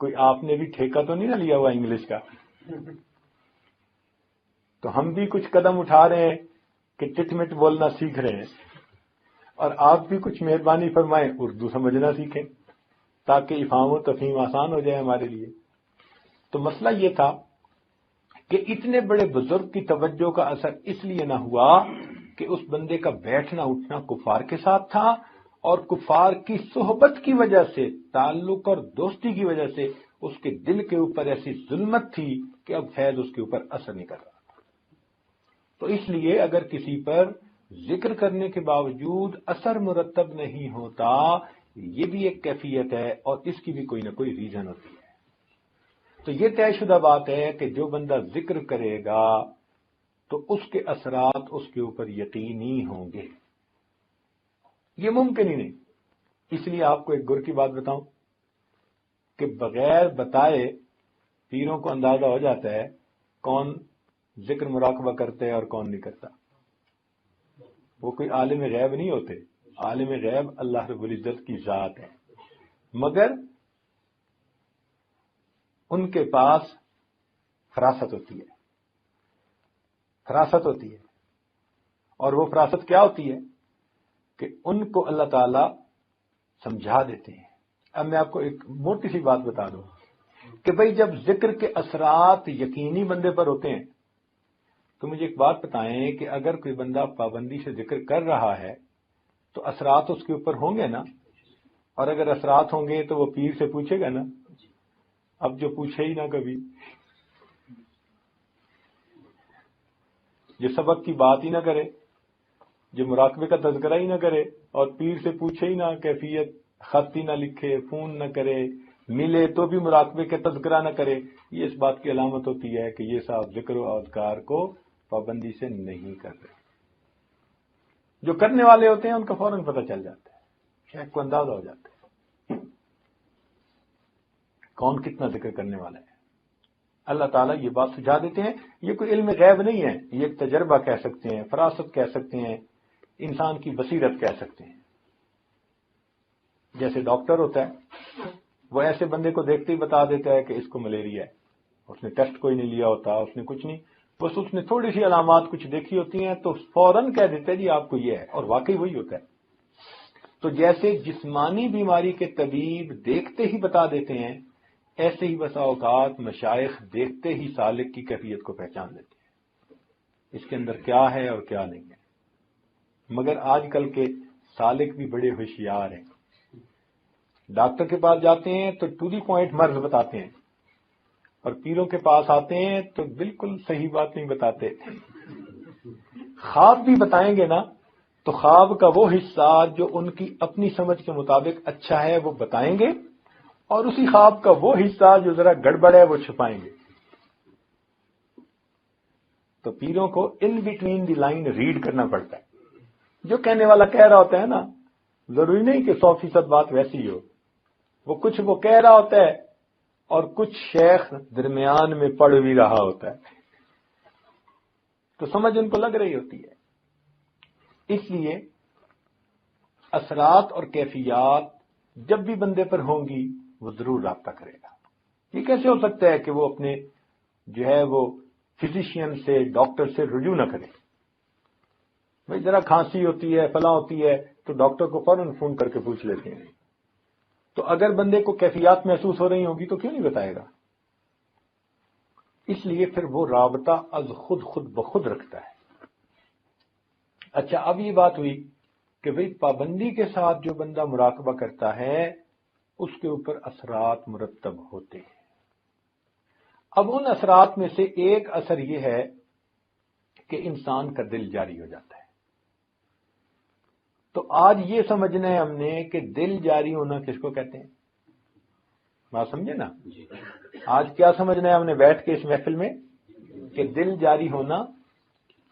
کوئی آپ نے بھی ٹھیکہ تو نہیں نہ لیا ہوا انگلش کا. تو ہم بھی کچھ قدم اٹھا رہے ہیں کہ ٹٹ مٹ بولنا سیکھ رہے ہیں، اور آپ بھی کچھ مہربانی فرمائیں اردو سمجھنا سیکھیں تاکہ افہام و تفہیم آسان ہو جائے ہمارے لیے. تو مسئلہ یہ تھا کہ اتنے بڑے بزرگ کی توجہ کا اثر اس لیے نہ ہوا کہ اس بندے کا بیٹھنا اٹھنا کفار کے ساتھ تھا، اور کفار کی صحبت کی وجہ سے، تعلق اور دوستی کی وجہ سے اس کے دل کے اوپر ایسی ظلمت تھی کہ اب فیض اس کے اوپر اثر نہیں کر رہا. تو اس لیے اگر کسی پر ذکر کرنے کے باوجود اثر مرتب نہیں ہوتا، یہ بھی ایک کیفیت ہے اور اس کی بھی کوئی نہ کوئی ریزن ہوتی ہے. تو یہ طے شدہ بات ہے کہ جو بندہ ذکر کرے گا تو اس کے اثرات اس کے اوپر یقینی ہوں گے. یہ ممکن ہی نہیں. اس لیے آپ کو ایک گر کی بات بتاؤں کہ بغیر بتائے پیروں کو اندازہ ہو جاتا ہے کون ذکر مراقبہ کرتے ہیں اور کون نہیں کرتا. وہ کوئی عالم غیب نہیں ہوتے، عالم غیب اللہ رب العزت کی ذات ہے، مگر ان کے پاس فراست ہوتی ہے. فراست ہوتی ہے، اور وہ فراست کیا ہوتی ہے کہ ان کو اللہ تعالی سمجھا دیتے ہیں. اب میں آپ کو ایک موٹی سی بات بتا دوں کہ بھئی جب ذکر کے اثرات یقینی بندے پر ہوتے ہیں تو مجھے ایک بات بتائیں کہ اگر کوئی بندہ پابندی سے ذکر کر رہا ہے تو اثرات اس کے اوپر ہوں گے نا، اور اگر اثرات ہوں گے تو وہ پیر سے پوچھے گا نا. اب جو پوچھے ہی نہ کبھی، جو سبق کی بات ہی نہ کرے، جو مراقبے کا تذکرہ ہی نہ کرے، اور پیر سے پوچھے ہی نہ کیفیت، خط ہی نہ لکھے، فون نہ کرے، ملے تو بھی مراقبے کا تذکرہ نہ کرے، یہ اس بات کی علامت ہوتی ہے کہ یہ صاحب ذکر و اذکار کو پابندی سے نہیں کر رہے. جو کرنے والے ہوتے ہیں ان کا فوراً پتہ چل جاتا ہے، شیخ کو اندازہ ہو جاتا ہے کون کتنا ذکر کرنے والا ہے. اللہ تعالیٰ یہ بات سجھا دیتے ہیں. یہ کوئی علم غیب نہیں ہے، یہ ایک تجربہ کہہ سکتے ہیں، فراست کہہ سکتے ہیں، انسان کی بصیرت کہہ سکتے ہیں. جیسے ڈاکٹر ہوتا ہے، وہ ایسے بندے کو دیکھتے ہی بتا دیتا ہے کہ اس کو ملیریا ہے. اس نے ٹیسٹ کوئی نہیں لیا ہوتا، اس نے کچھ نہیں، بس اس نے تھوڑی سی علامات کچھ دیکھی ہوتی ہیں تو فوراً کہہ دیتا ہے جی آپ کو یہ ہے، اور واقعی وہی ہوتا ہے. تو جیسے جسمانی بیماری کے طبیب دیکھتے ہی بتا دیتے ہیں، ایسے ہی بسا اوقات مشائخ دیکھتے ہی سالک کی کیفیت کو پہچان لیتے ہیں، اس کے اندر کیا ہے اور کیا نہیں ہے. مگر آج کل کے سالک بھی بڑے ہوشیار ہیں. ڈاکٹر کے پاس جاتے ہیں تو ٹو دی پوائنٹ مرض بتاتے ہیں، اور پیروں کے پاس آتے ہیں تو بالکل صحیح بات نہیں بتاتے. خواب بھی بتائیں گے نا تو خواب کا وہ حصہ جو ان کی اپنی سمجھ کے مطابق اچھا ہے وہ بتائیں گے، اور اسی خواب کا وہ حصہ جو ذرا گڑبڑ ہے وہ چھپائیں گے. تو پیروں کو in between the line read کرنا پڑتا ہے. جو کہنے والا کہہ رہا ہوتا ہے نا ضروری نہیں کہ 100% بات ویسی ہو، وہ کچھ وہ کہہ رہا ہوتا ہے اور کچھ شیخ درمیان میں پڑھ بھی رہا ہوتا ہے، تو سمجھ ان کو لگ رہی ہوتی ہے۔ اس لیے اثرات اور کیفیات جب بھی بندے پر ہوں گی وہ ضرور رابطہ کرے گا۔ یہ کیسے ہو سکتا ہے کہ وہ اپنے جو ہے وہ فزیشین سے، ڈاکٹر سے رجوع نہ کرے؟ بھائی ذرا کھانسی ہوتی ہے، فلاں ہوتی ہے، تو ڈاکٹر کو فوراً فون کر کے پوچھ لیتے ہیں۔ تو اگر بندے کو کیفیات محسوس ہو رہی ہوں گی تو کیوں نہیں بتائے گا؟ اس لیے پھر وہ رابطہ از خود بخود رکھتا ہے۔ اچھا، اب یہ بات ہوئی کہ بھئی پابندی کے ساتھ جو بندہ مراقبہ کرتا ہے اس کے اوپر اثرات مرتب ہوتے ہیں۔ اب ان اثرات میں سے ایک اثر یہ ہے کہ انسان کا دل جاری ہو جاتا ہے۔ تو آج یہ سمجھنا ہے ہم نے کہ دل جاری ہونا کس کو کہتے ہیں؟ بات سمجھے نا؟ آج کیا سمجھنا ہے ہم نے بیٹھ کے اس محفل میں کہ دل جاری ہونا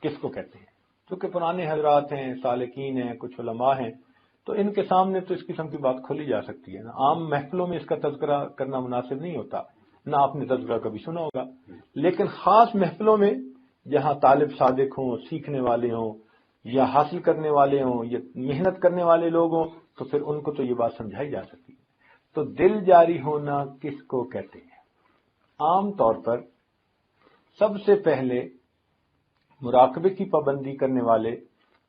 کس کو کہتے ہیں؟ کیونکہ پرانے حضرات ہیں، سالکین ہیں، کچھ علماء ہیں، تو ان کے سامنے تو اس قسم کی بات کھولی جا سکتی ہے نا۔ عام محفلوں میں اس کا تذکرہ کرنا مناسب نہیں ہوتا، نہ آپ نے تذکرہ کبھی سنا ہوگا، لیکن خاص محفلوں میں جہاں طالب صادق ہوں، سیکھنے والے ہوں، یا حاصل کرنے والے ہوں، یا محنت کرنے والے لوگ ہوں، تو پھر ان کو تو یہ بات سمجھائی جا سکتی ہے۔ تو دل جاری ہونا کس کو کہتے ہیں؟ عام طور پر سب سے پہلے مراقبے کی پابندی کرنے والے،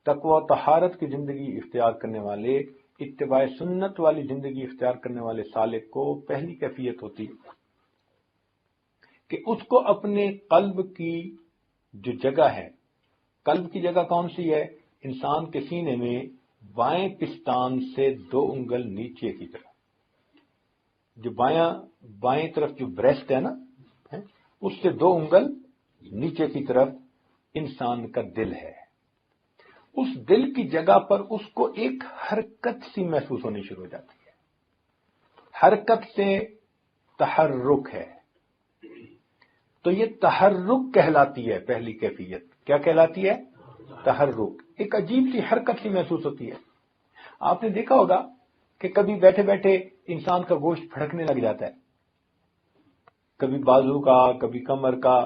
تقوی و طہارت کی زندگی اختیار کرنے والے، اتباع سنت والی زندگی اختیار کرنے والے سالک کو پہلی کیفیت ہوتی کہ اس کو اپنے قلب کی جو جگہ ہے، قلب کی جگہ کون سی ہے؟ انسان کے سینے میں بائیں پستان سے 2 انگل نیچے کی طرف، جو بائیں طرف جو بریسٹ ہے نا، اس سے 2 انگل نیچے کی طرف انسان کا دل ہے۔ اس دل کی جگہ پر اس کو ایک حرکت سی محسوس ہونی شروع ہو جاتی ہے۔ حرکت سے تحرک ہے، تو یہ تحرک کہلاتی ہے پہلی کیفیت۔ کیا کہلاتی ہے؟ تحرک۔ ایک عجیب سی حرکت سی محسوس ہوتی ہے۔ آپ نے دیکھا ہوگا کہ کبھی بیٹھے بیٹھے انسان کا گوشت پھڑکنے لگ جاتا ہے، کبھی بازو کا، کبھی کمر کا،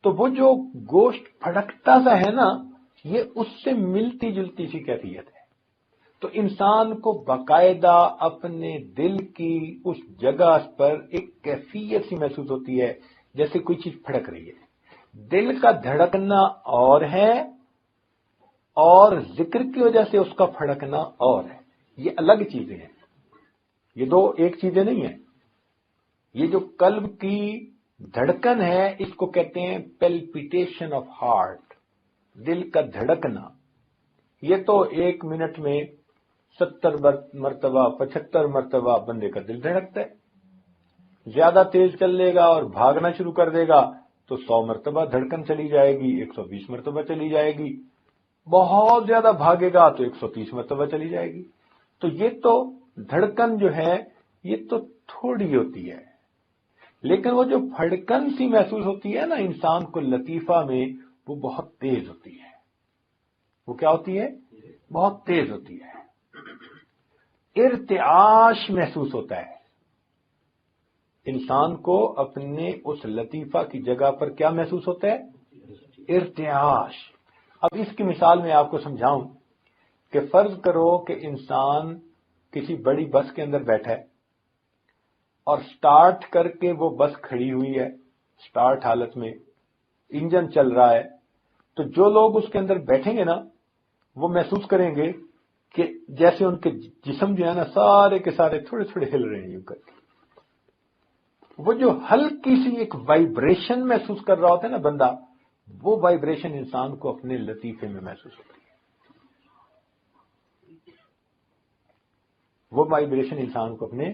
تو وہ جو گوشت پھڑکتا سا ہے نا، یہ اس سے ملتی جلتی سی کیفیت ہے۔ تو انسان کو باقاعدہ اپنے دل کی اس جگہ پر ایک کیفیت سی محسوس ہوتی ہے جیسے کوئی چیز پھڑک رہی ہے۔ دل کا دھڑکنا اور ہے اور ذکر کی وجہ سے اس کا پھڑکنا اور ہے، یہ الگ چیزیں ہیں، یہ دو ایک چیزیں نہیں ہیں۔ یہ جو قلب کی دھڑکن ہے اس کو کہتے ہیں پیلپیٹیشن آف ہارٹ، دل کا دھڑکنا۔ یہ تو 1 منٹ میں 70 مرتبہ 75 مرتبہ بندے کا دل دھڑکتا ہے۔ زیادہ تیز چل لے گا اور بھاگنا شروع کر دے گا تو 100 مرتبہ دھڑکن چلی جائے گی، 120 مرتبہ چلی جائے گی، بہت زیادہ بھاگے گا تو 130 مرتبہ چلی جائے گی۔ تو یہ تو دھڑکن جو ہے یہ تو تھوڑی ہوتی ہے، لیکن وہ جو پھڑکن سی محسوس ہوتی ہے نا انسان کو لطیفہ میں، وہ بہت تیز ہوتی ہے۔ وہ کیا ہوتی ہے؟ بہت تیز ہوتی ہے۔ ارتعاش محسوس ہوتا ہے انسان کو، اپنے اس لطیفہ کی جگہ پر کیا محسوس ہوتا ہے؟ ارتعاش۔ اب اس کی مثال میں آپ کو سمجھاؤں کہ فرض کرو کہ انسان کسی بڑی بس کے اندر بیٹھا ہے اور سٹارٹ کر کے وہ بس کھڑی ہوئی ہے، سٹارٹ حالت میں انجن چل رہا ہے، تو جو لوگ اس کے اندر بیٹھیں گے نا وہ محسوس کریں گے کہ جیسے ان کے جسم جو ہے نا سارے کے سارے تھوڑے تھوڑے ہل رہے ہیں یوں کر کے۔ وہ جو ہلکی سی ایک وائبریشن محسوس کر رہا ہوتا ہے نا بندہ، وہ وائبریشن انسان کو اپنے لطیفے میں محسوس ہوتی ہے۔ وہ وائبریشن انسان کو اپنے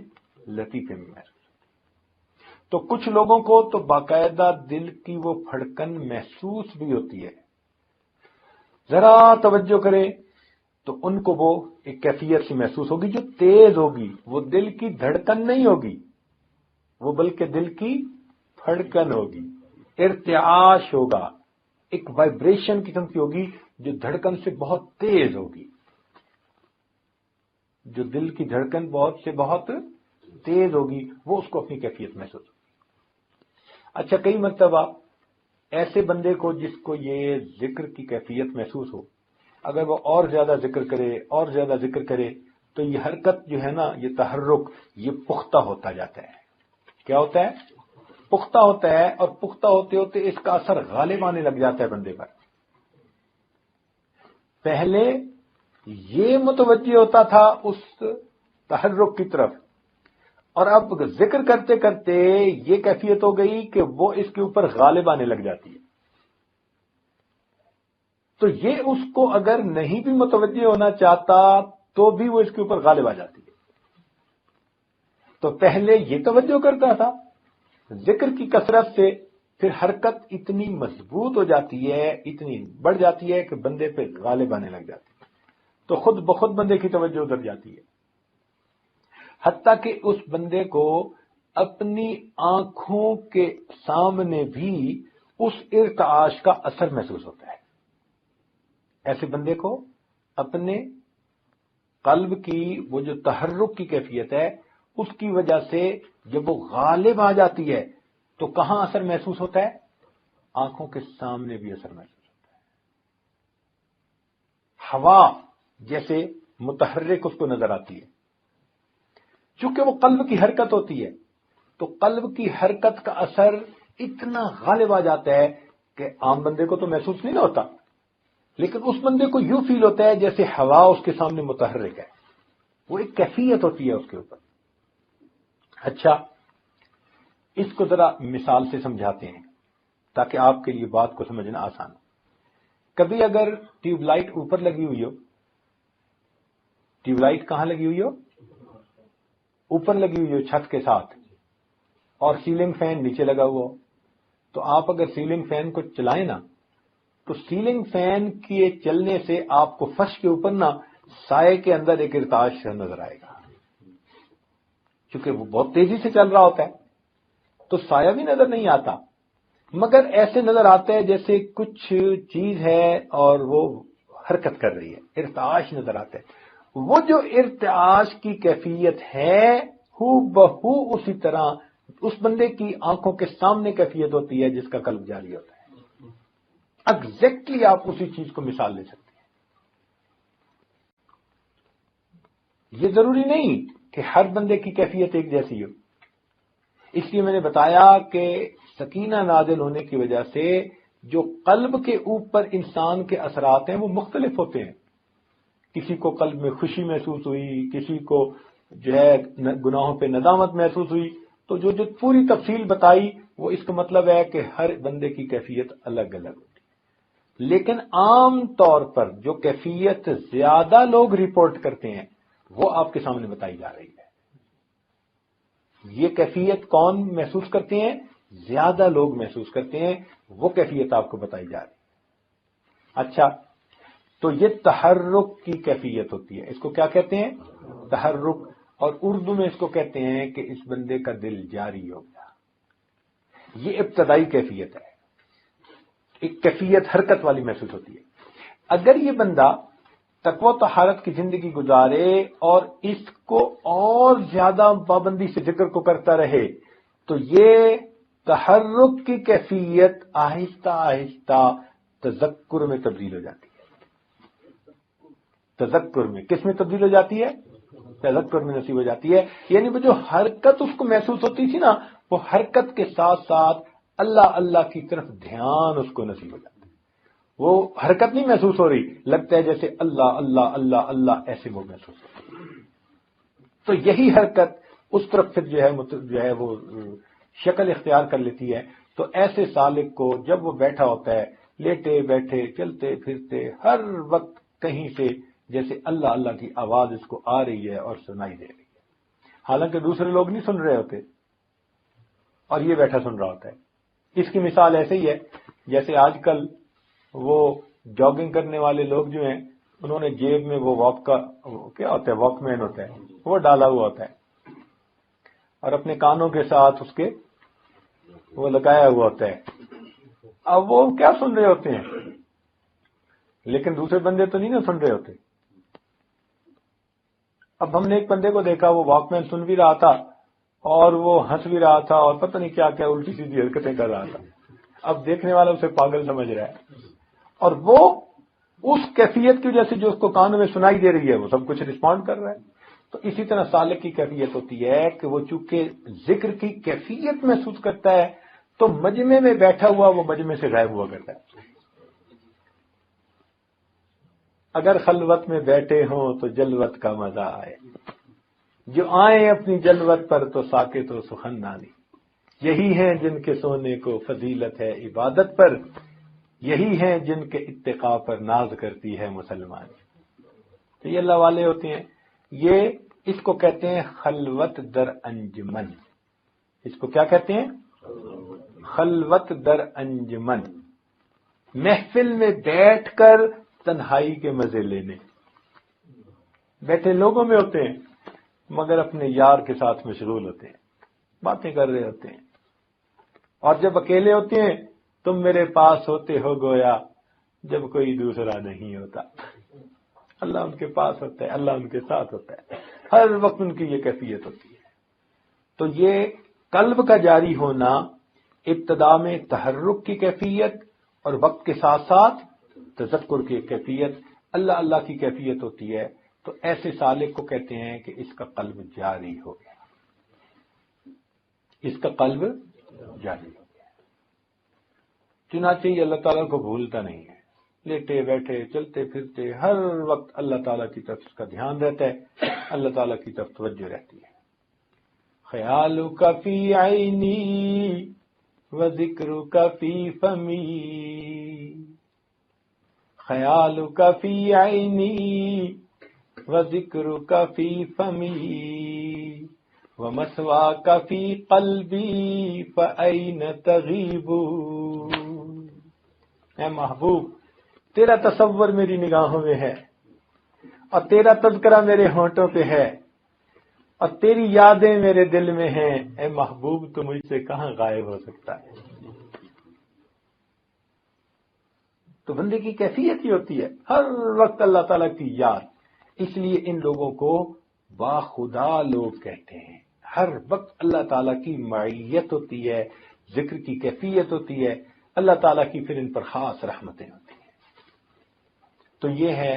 لطیفے میں محسوس ہوتی ہے۔ تو کچھ لوگوں کو تو باقاعدہ دل کی وہ پھڑکن محسوس بھی ہوتی ہے، ذرا توجہ کرے تو ان کو وہ ایک کیفیت سی محسوس ہوگی جو تیز ہوگی، وہ دل کی دھڑکن نہیں ہوگی، وہ بلکہ دل کی پھڑکن ہوگی، ارتعاش ہوگا، ایک وائبریشن قسم کی ہوگی جو دھڑکن سے بہت تیز ہوگی۔ جو دل کی دھڑکن بہت سے بہت تیز ہوگی، وہ اس کو اپنی کیفیت محسوس ہوگی۔ اچھا، کئی مرتبہ ایسے بندے کو جس کو یہ ذکر کی کیفیت محسوس ہو، اگر وہ اور زیادہ ذکر کرے اور زیادہ ذکر کرے تو یہ حرکت جو ہے نا، یہ تحرک، یہ پختہ ہوتا جاتا ہے۔ کیا ہوتا ہے؟ پختہ ہوتا ہے، اور پختہ ہوتے ہوتے اس کا اثر غالب آنے لگ جاتا ہے بندے پر۔ پہلے یہ متوجہ ہوتا تھا اس تحرک کی طرف، اور اب ذکر کرتے کرتے یہ کیفیت ہو گئی کہ وہ اس کے اوپر غالب آنے لگ جاتی ہے۔ تو یہ اس کو اگر نہیں بھی متوجہ ہونا چاہتا تو بھی وہ اس کے اوپر غالب آ جاتی ہے۔ تو پہلے یہ توجہ کرتا تھا، ذکر کی کثرت سے پھر حرکت اتنی مضبوط ہو جاتی ہے، اتنی بڑھ جاتی ہے کہ بندے پہ غالب آنے لگ جاتی ہے، تو خود بخود بندے کی توجہ ادھر جاتی ہے، حتیٰ کہ اس بندے کو اپنی آنکھوں کے سامنے بھی اس ارتعاش کا اثر محسوس ہوتا ہے۔ ایسے بندے کو اپنے قلب کی وہ جو تحرک کی کیفیت ہے، اس کی وجہ سے جب وہ غالب آ جاتی ہے تو کہاں اثر محسوس ہوتا ہے؟ آنکھوں کے سامنے بھی اثر محسوس ہوتا ہے۔ ہوا جیسے متحرک اس کو نظر آتی ہے، چونکہ وہ قلب کی حرکت ہوتی ہے، تو قلب کی حرکت کا اثر اتنا غالب آ جاتا ہے کہ عام بندے کو تو محسوس نہیں ہوتا، لیکن اس بندے کو یوں فیل ہوتا ہے جیسے ہوا اس کے سامنے متحرک ہے، وہ ایک کیفیت ہوتی ہے اس کے اوپر۔ اچھا، اس کو ذرا مثال سے سمجھاتے ہیں تاکہ آپ کے لیے بات کو سمجھنا آسان ہو۔ کبھی اگر ٹیوب لائٹ اوپر لگی ہوئی ہو، ٹیوب لائٹ کہاں لگی ہوئی ہو؟ اوپر لگی ہوئی ہو چھت کے ساتھ، اور سیلنگ فین نیچے لگا ہوا ہو، تو آپ اگر سیلنگ فین کو چلائیں نا، تو سیلنگ فین کے چلنے سے آپ کو فرش کے اوپر نا سائے کے اندر ایک ارتعاش نظر آئے گا، کیونکہ وہ بہت تیزی سے چل رہا ہوتا ہے، تو سایہ بھی نظر نہیں آتا، مگر ایسے نظر آتا ہے جیسے کچھ چیز ہے اور وہ حرکت کر رہی ہے، ارتعاش نظر آتا ہے۔ وہ جو ارتعاش کی کیفیت ہے، ہو بہو اسی طرح اس بندے کی آنکھوں کے سامنے کیفیت ہوتی ہے جس کا قلب جاری ہوتا ہے۔ ایگزیکٹلی آپ اسی چیز کو مثال لے سکتے ہیں۔ یہ ضروری نہیں کہ ہر بندے کی کیفیت ایک جیسی ہو، اس لیے میں نے بتایا کہ سکینہ نازل ہونے کی وجہ سے جو قلب کے اوپر انسان کے اثرات ہیں وہ مختلف ہوتے ہیں۔ کسی کو قلب میں خوشی محسوس ہوئی، کسی کو جو ہے گناہوں پہ ندامت محسوس ہوئی، تو جو پوری تفصیل بتائی وہ اس کا مطلب ہے کہ ہر بندے کی کیفیت الگ الگ ہوتی ہے، لیکن عام طور پر جو کیفیت زیادہ لوگ رپورٹ کرتے ہیں وہ آپ کے سامنے بتائی جا رہی ہے۔ یہ کیفیت کون محسوس کرتے ہیں؟ زیادہ لوگ محسوس کرتے ہیں، وہ کیفیت آپ کو بتائی جا رہی ہے۔ اچھا، تو یہ تحرک کی کیفیت ہوتی ہے، اس کو کیا کہتے ہیں؟ تحرک، اور اردو میں اس کو کہتے ہیں کہ اس بندے کا دل جاری ہو گیا۔ یہ ابتدائی کیفیت ہے، ایک کیفیت حرکت والی محسوس ہوتی ہے۔ اگر یہ بندہ تقوی و طہارت کی زندگی گزارے اور اس کو اور زیادہ پابندی سے ذکر کو کرتا رہے تو یہ تحرک کی کیفیت آہستہ آہستہ تذکر میں تبدیل ہو جاتی ہے۔ تذکر میں کس میں تبدیل ہو جاتی ہے؟ تذکر میں نصیب ہو جاتی ہے، یعنی وہ جو حرکت اس کو محسوس ہوتی تھی نا، وہ حرکت کے ساتھ ساتھ اللہ اللہ کی طرف دھیان اس کو نصیب ہو جاتا ہے۔ وہ حرکت نہیں محسوس ہو رہی، لگتا ہے جیسے اللہ اللہ اللہ اللہ ایسے وہ محسوس ہو رہی۔ تو یہی حرکت اس طرف پھر جو ہے وہ شکل اختیار کر لیتی ہے۔ تو ایسے سالک کو جب وہ بیٹھا ہوتا ہے، لیٹے بیٹھے چلتے پھرتے، ہر وقت کہیں سے جیسے اللہ اللہ کی آواز اس کو آ رہی ہے اور سنائی دے رہی ہے، حالانکہ دوسرے لوگ نہیں سن رہے ہوتے اور یہ بیٹھا سن رہا ہوتا ہے۔ اس کی مثال ایسے ہی ہے جیسے آج کل وہ جاگنگ کرنے والے لوگ جو ہیں، انہوں نے جیب میں وہ واک کا کیا ہوتا ہے، واک مین ہوتا ہے، وہ ڈالا ہوا ہوتا ہے اور اپنے کانوں کے ساتھ اس کے وہ لگایا ہوا ہوتا ہے۔ اب وہ کیا سن رہے ہوتے ہیں، لیکن دوسرے بندے تو نہیں نا سن رہے ہوتے۔ اب ہم نے ایک بندے کو دیکھا، وہ واک مین سن بھی رہا تھا اور وہ ہنس بھی رہا تھا اور پتہ نہیں کیا کیا الٹی سیدھی حرکتیں کر رہا تھا. اب دیکھنے والا اسے پاگل سمجھ رہا ہے، اور وہ اس کیفیت کی وجہ سے جو اس کو کانوں میں سنائی دے رہی ہے وہ سب کچھ رسپونڈ کر رہا ہے. تو اسی طرح سالک کی کیفیت ہوتی ہے کہ وہ چونکہ ذکر کی کیفیت محسوس کرتا ہے تو مجمع میں بیٹھا ہوا وہ مجمع سے غائب ہوا کرتا ہے. اگر خلوت میں بیٹھے ہوں تو جلوت کا مزہ آئے، جو آئیں اپنی جلوت پر تو ساکت و سخندانی. یہی ہیں جن کے سونے کو فضیلت ہے عبادت پر، یہی ہیں جن کے اتقاء پر ناز کرتی ہے مسلمان. تو یہ اللہ والے ہوتے ہیں. یہ اس کو کہتے ہیں خلوت در انجمن. اس کو کیا کہتے ہیں؟ خلوت در انجمن. محفل میں بیٹھ کر تنہائی کے مزے لینے. بیٹھے لوگوں میں ہوتے ہیں مگر اپنے یار کے ساتھ مشغول ہوتے ہیں، باتیں کر رہے ہوتے ہیں. اور جب اکیلے ہوتے ہیں تم میرے پاس ہوتے ہو گویا جب کوئی دوسرا نہیں ہوتا. اللہ ان کے پاس ہوتا ہے، اللہ ان کے ساتھ ہوتا ہے، ہر وقت ان کی یہ کیفیت ہوتی ہے. تو یہ قلب کا جاری ہونا ابتدا میں تحرک کی کیفیت اور وقت کے ساتھ ساتھ تذکر کی کیفیت، اللہ اللہ کی کیفیت ہوتی ہے. تو ایسے سالک کو کہتے ہیں کہ اس کا قلب جاری ہو گیا، اس کا قلب جاری ہو گیا. چنانچہ یہ اللہ تعالیٰ کو بھولتا نہیں ہے، لیٹے بیٹھے چلتے پھرتے ہر وقت اللہ تعالیٰ کی طرف اس کا دھیان رہتا ہے، اللہ تعالیٰ کی طرف توجہ رہتی ہے. خیالک فی عینی و ذکرک فی فمی، خیالک فی عینی و ذکرک فی فمی ومثواک فی قلبی فأین تغیب. اے محبوب، تیرا تصور میری نگاہوں میں ہے اور تیرا تذکرہ میرے ہونٹوں پہ ہے اور تیری یادیں میرے دل میں ہیں. اے محبوب تو مجھ سے کہاں غائب ہو سکتا ہے. تو بندے کی کیفیت ہی ہوتی ہے ہر وقت اللہ تعالیٰ کی یاد. اس لیے ان لوگوں کو باخدا لوگ کہتے ہیں. ہر وقت اللہ تعالیٰ کی معیت ہوتی ہے، ذکر کی کیفیت ہوتی ہے، اللہ تعالیٰ کی پھر ان پر خاص رحمتیں ہوتی ہیں. تو یہ ہے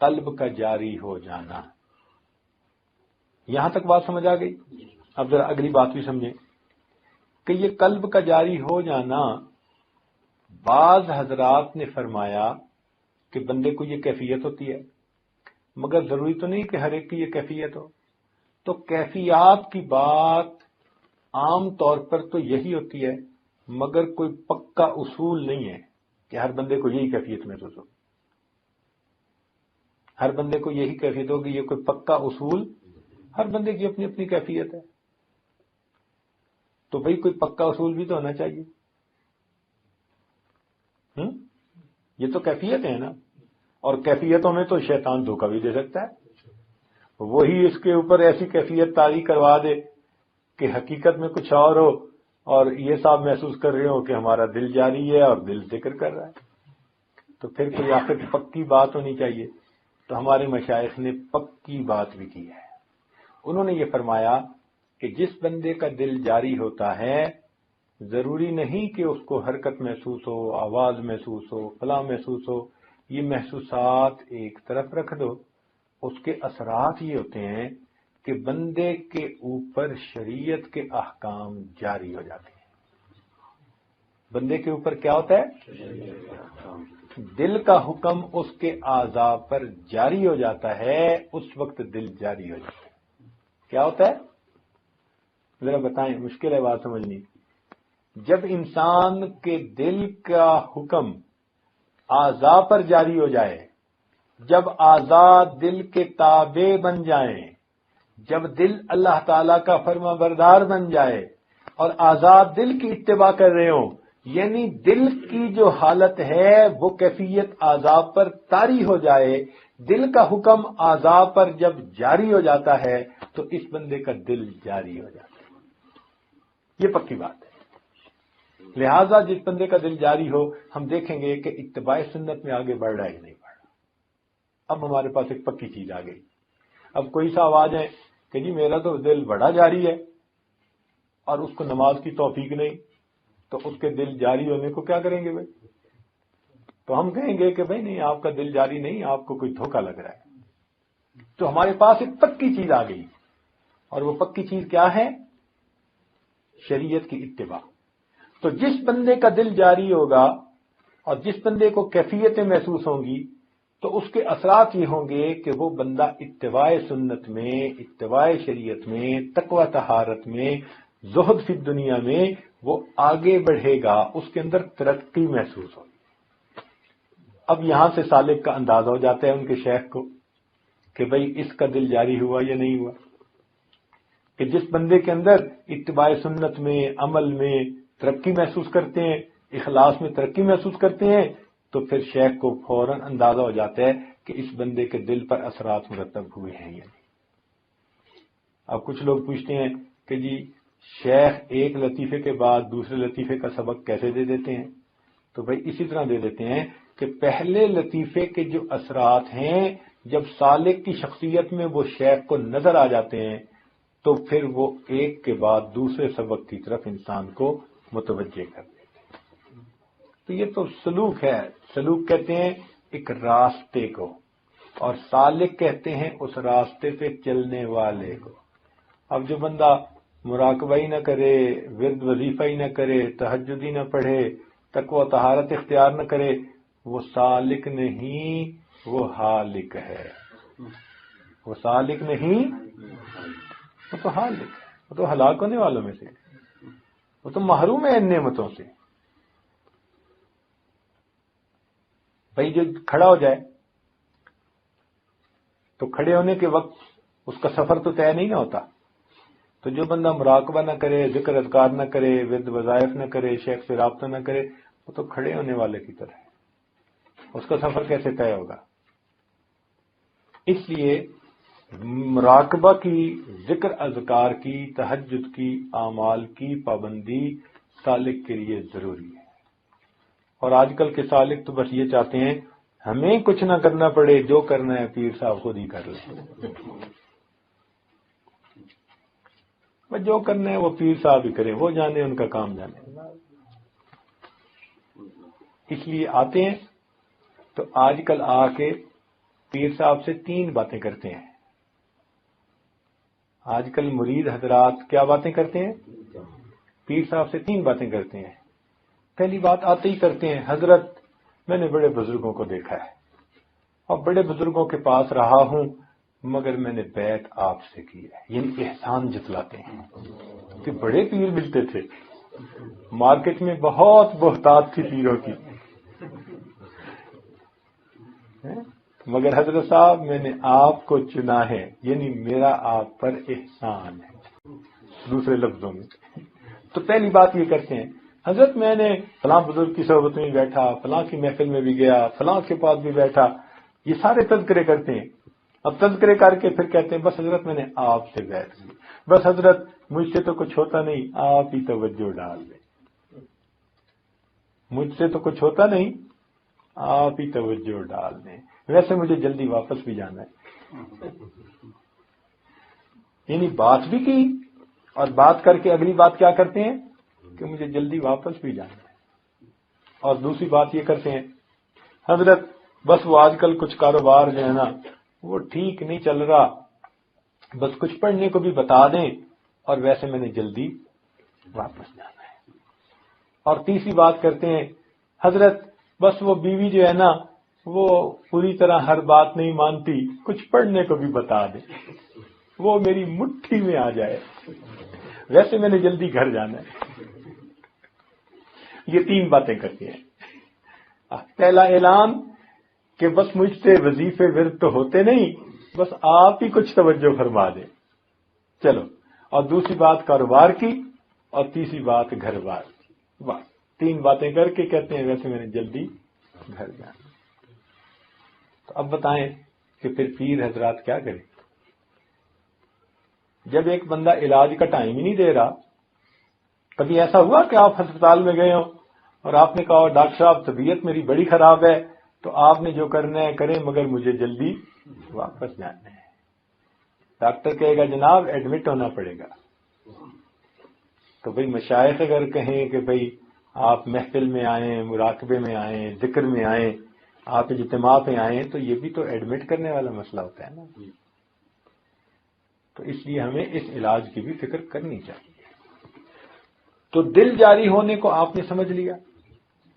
قلب کا جاری ہو جانا. یہاں تک بات سمجھ آ گئی؟ اب ذرا اگلی بات بھی سمجھیں کہ یہ قلب کا جاری ہو جانا، بعض حضرات نے فرمایا کہ بندے کو یہ کیفیت ہوتی ہے، مگر ضروری تو نہیں کہ ہر ایک کی یہ کیفیت ہو. تو کیفیات کی بات عام طور پر تو یہی ہوتی ہے، مگر کوئی پکا اصول نہیں ہے کہ ہر بندے کو یہی کیفیت محسوس ہو. ہر بندے کو یہی کیفیت ہوگی، یہ کوئی پکا اصول، ہر بندے کی اپنی اپنی کیفیت ہے. تو بھئی کوئی پکا اصول بھی تو ہونا چاہیے. یہ تو کیفیت ہے نا، اور کیفیتوں میں تو شیطان دھوکہ بھی دے سکتا ہے. وہی اس کے اوپر ایسی کیفیت طاری کروا دے کہ حقیقت میں کچھ اور ہو اور یہ صاحب محسوس کر رہے ہو کہ ہمارا دل جاری ہے اور دل ذکر کر رہا ہے. تو پھر کوئی آخر پکی بات ہونی چاہیے. تو ہمارے مشائخ نے پکی بات بھی کی ہے. انہوں نے یہ فرمایا کہ جس بندے کا دل جاری ہوتا ہے ضروری نہیں کہ اس کو حرکت محسوس ہو، آواز محسوس ہو، فلاں محسوس ہو. یہ محسوسات ایک طرف رکھ دو، اس کے اثرات یہ ہوتے ہیں کہ بندے کے اوپر شریعت کے احکام جاری ہو جاتے ہیں. بندے کے اوپر کیا ہوتا ہے؟ دل کا حکم اس کے اعضاء پر جاری ہو جاتا ہے. اس وقت دل جاری ہو جاتا ہے. کیا ہوتا ہے؟ ذرا بتائیں، مشکل ہے بات سمجھنی. جب انسان کے دل کا حکم اعضاء پر جاری ہو جائے، جب اعضاء دل کے تابع بن جائیں، جب دل اللہ تعالیٰ کا فرما بردار بن جائے اور اعضاء دل کی اتباع کر رہے ہوں، یعنی دل کی جو حالت ہے وہ کیفیت اعضاء پر طاری ہو جائے، دل کا حکم اعضاء پر جب جاری ہو جاتا ہے تو اس بندے کا دل جاری ہو جاتا ہے. یہ پکی بات ہے. لہذا جس بندے کا دل جاری ہو، ہم دیکھیں گے کہ اتباع سنت میں آگے بڑھ رہا ہے نہیں بڑھ رہا. اب ہمارے پاس ایک پکی چیز آ گئی. اب کوئی صاحب آ جائیں کہ جی میرا تو دل بڑا جاری ہے اور اس کو نماز کی توفیق نہیں، تو اس کے دل جاری ہونے کو کیا کریں گے بھائی؟ تو ہم کہیں گے کہ بھائی نہیں، آپ کا دل جاری نہیں، آپ کو کوئی دھوکہ لگ رہا ہے۔ تو ہمارے پاس ایک پکی چیز آ گئی، اور وہ پکی چیز کیا ہے؟ شریعت کی اتباع۔ تو جس بندے کا دل جاری ہوگا اور جس بندے کو کیفیتیں محسوس ہوں گی، تو اس کے اثرات یہ ہوں گے کہ وہ بندہ اتباع سنت میں، اتباع شریعت میں، تقوی طہارت میں، زہد فی دنیا میں وہ آگے بڑھے گا، اس کے اندر ترقی محسوس ہوگی۔ اب یہاں سے سالک کا اندازہ ہو جاتا ہے ان کے شیخ کو کہ بھئی اس کا دل جاری ہوا یا نہیں ہوا، کہ جس بندے کے اندر اتباع سنت میں، عمل میں ترقی محسوس کرتے ہیں، اخلاص میں ترقی محسوس کرتے ہیں، تو پھر شیخ کو فوراً اندازہ ہو جاتا ہے کہ اس بندے کے دل پر اثرات مرتب ہوئے ہیں یا نہیں۔ اب کچھ لوگ پوچھتے ہیں کہ جی شیخ ایک لطیفے کے بعد دوسرے لطیفے کا سبق کیسے دے دیتے ہیں؟ تو بھائی اسی طرح دے دیتے ہیں کہ پہلے لطیفے کے جو اثرات ہیں جب سالک کی شخصیت میں وہ شیخ کو نظر آ جاتے ہیں تو پھر وہ ایک کے بعد دوسرے سبق کی طرف انسان کو متوجہ کر دیتے ہیں۔ تو یہ تو سلوک ہے۔ سلوک کہتے ہیں ایک راستے کو، اور سالک کہتے ہیں اس راستے پہ چلنے والے کو۔ اب جو بندہ مراقبہ ہی نہ کرے، ورد وظیفہ ہی نہ کرے، تہجد ہی نہ پڑھے، تقوی و طہارت اختیار نہ کرے، وہ سالک نہیں، وہ ہالک ہے۔ وہ سالک نہیں، وہ تو ہالک ہے، وہ تو ہلاک ہونے والوں میں سے، وہ تو محروم ہے ان نعمتوں سے۔ بھائی جو کھڑا ہو جائے تو کھڑے ہونے کے وقت اس کا سفر تو طے نہیں نہ ہوتا۔ تو جو بندہ مراقبہ نہ کرے، ذکر اذکار نہ کرے، ورد وظائف نہ کرے، شیخ سے رابطہ نہ کرے، وہ تو کھڑے ہونے والے کی طرح ہے، اس کا سفر کیسے طے ہوگا؟ اس لیے مراقبہ کی، ذکر اذکار کی، تہجد کی، اعمال کی پابندی سالک کے لیے ضروری ہے۔ اور آج کل کے سالک تو بس یہ چاہتے ہیں ہمیں کچھ نہ کرنا پڑے، جو کرنا ہے پیر صاحب خود ہی کر لیں، بس جو کرنا ہے وہ پیر صاحب ہی کریں، وہ جانے، ان کا کام جانے۔ اس لیے آتے ہیں تو آج کل آ کے پیر صاحب سے 3 باتیں کرتے ہیں۔ آج کل مرید حضرات کیا باتیں کرتے ہیں؟ پیر صاحب سے 3 باتیں کرتے ہیں۔ پہلی بات آتے ہی کرتے ہیں، حضرت میں نے بڑے بزرگوں کو دیکھا ہے اور بڑے بزرگوں کے پاس رہا ہوں، مگر میں نے بیعت آپ سے کی ہے۔ یعنی احسان جتلاتے ہیں کہ بڑے پیر ملتے تھے، مارکیٹ میں بہت بہتات تھی پیروں کی، مگر حضرت صاحب میں نے آپ کو چنا ہے، یعنی میرا آپ پر احسان ہے۔ دوسرے لفظوں میں تو پہلی بات یہ کرتے ہیں، حضرت میں نے فلاں بزرگ کی صحبت میں بیٹھا، فلاں کی محفل میں بھی گیا، فلاں کے پاس بھی بیٹھا، یہ سارے تذکرے کرتے ہیں۔ اب تذکرے کر کے پھر کہتے ہیں بس حضرت میں نے آپ سے بیعت کی، بس حضرت مجھ سے تو کچھ ہوتا نہیں، آپ ہی توجہ ڈال دیں، مجھ سے تو کچھ ہوتا نہیں، آپ ہی توجہ ڈال دیں، ویسے مجھے جلدی واپس بھی جانا ہے۔ یعنی بات بھی کی اور بات کر کے اگلی بات کیا کرتے ہیں کہ مجھے جلدی واپس بھی جانا ہے۔ اور دوسری بات یہ کرتے ہیں، حضرت بس وہ آج کل کچھ کاروبار جو ہے نا وہ ٹھیک نہیں چل رہا، بس کچھ پڑھنے کو بھی بتا دیں، اور ویسے میں نے جلدی واپس جانا ہے۔ اور تیسری بات کرتے ہیں، حضرت بس وہ بیوی جو ہے نا وہ پوری طرح ہر بات نہیں مانتی، کچھ پڑھنے کو بھی بتا دیں، وہ میری مٹھی میں آ جائے، ویسے میں نے جلدی گھر جانا ہے۔ یہ 3 باتیں کرتے ہیں۔ پہلا اعلان کہ بس مجھ سے وظیفے ورد تو ہوتے نہیں، بس آپ ہی کچھ توجہ فرما دیں، چلو۔ اور دوسری بات کاروبار کی، اور تیسری بات گھر بار کی، بس 3 باتیں کر کے کہتے ہیں ویسے میں نے جلدی گھر جانا۔ تو اب بتائیں کہ پھر پیر حضرات کیا کریں؟ جب ایک بندہ علاج کا ٹائم ہی نہیں دے رہا، کبھی ایسا ہوا کہ آپ ہسپتال میں گئے ہو اور آپ نے کہا ڈاکٹر صاحب طبیعت میری بڑی خراب ہے، تو آپ نے جو کرنا ہے کریں، مگر مجھے جلدی واپس جانا ہے۔ ڈاکٹر کہے گا جناب ایڈمٹ ہونا پڑے گا. تو بھئی مشائخ اگر کہیں کہ بھئی آپ محفل میں آئیں، مراقبے میں آئیں، ذکر میں آئیں، آپ اجتماع پہ آئیں، تو یہ بھی تو ایڈمٹ کرنے والا مسئلہ ہوتا ہے نا. تو اس لیے ہمیں اس علاج کی بھی فکر کرنی چاہیے. تو دل جاری ہونے کو آپ نے سمجھ لیا.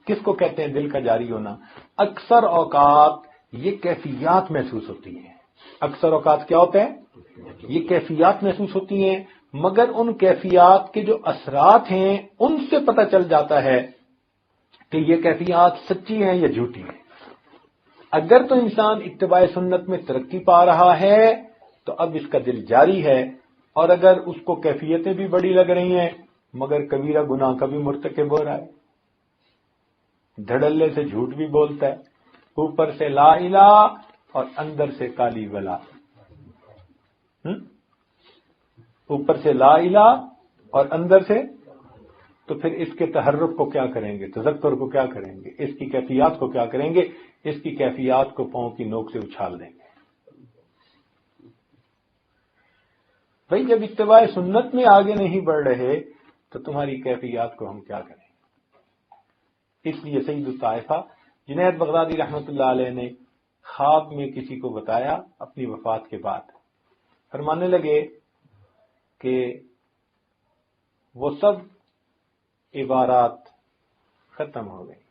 کس کو کہتے ہیں دل کا جاری ہونا؟ اکثر اوقات یہ کیفیات محسوس ہوتی ہیں. اکثر اوقات کیا ہوتا ہے؟ یہ کیفیات محسوس ہوتی ہیں، مگر ان کیفیات کے جو اثرات ہیں ان سے پتہ چل جاتا ہے کہ یہ کیفیات سچی ہیں یا جھوٹی ہیں. اگر تو انسان اتباع سنت میں ترقی پا رہا ہے تو اب اس کا دل جاری ہے، اور اگر اس کو کیفیتیں بھی بڑی لگ رہی ہیں مگر کبیرہ گناہ کا بھی مرتکب ہو رہا ہے، دھڑلے سے جھوٹ بھی بولتا ہے، اوپر سے لا الہ اور اندر سے کالی ولا، اوپر سے لا الہ اور اندر سے، تو پھر اس کے تحرک کو کیا کریں گے، تذکر کو کیا کریں گے، اس کی کیفیات کو کیا کریں گے؟ اس کی کیفیات کو پاؤں کی نوک سے اچھال دیں گے. بھئی جب اتباع سنت میں آگے نہیں بڑھ رہے تو تمہاری کیفیات کو ہم کیا کریں؟ اس لیے سید الطائفہ جنید بغدادی رحمۃ اللہ علیہ نے خواب میں کسی کو بتایا اپنی وفات کے بعد، فرمانے لگے کہ وہ سب عبارات ختم ہو گئی،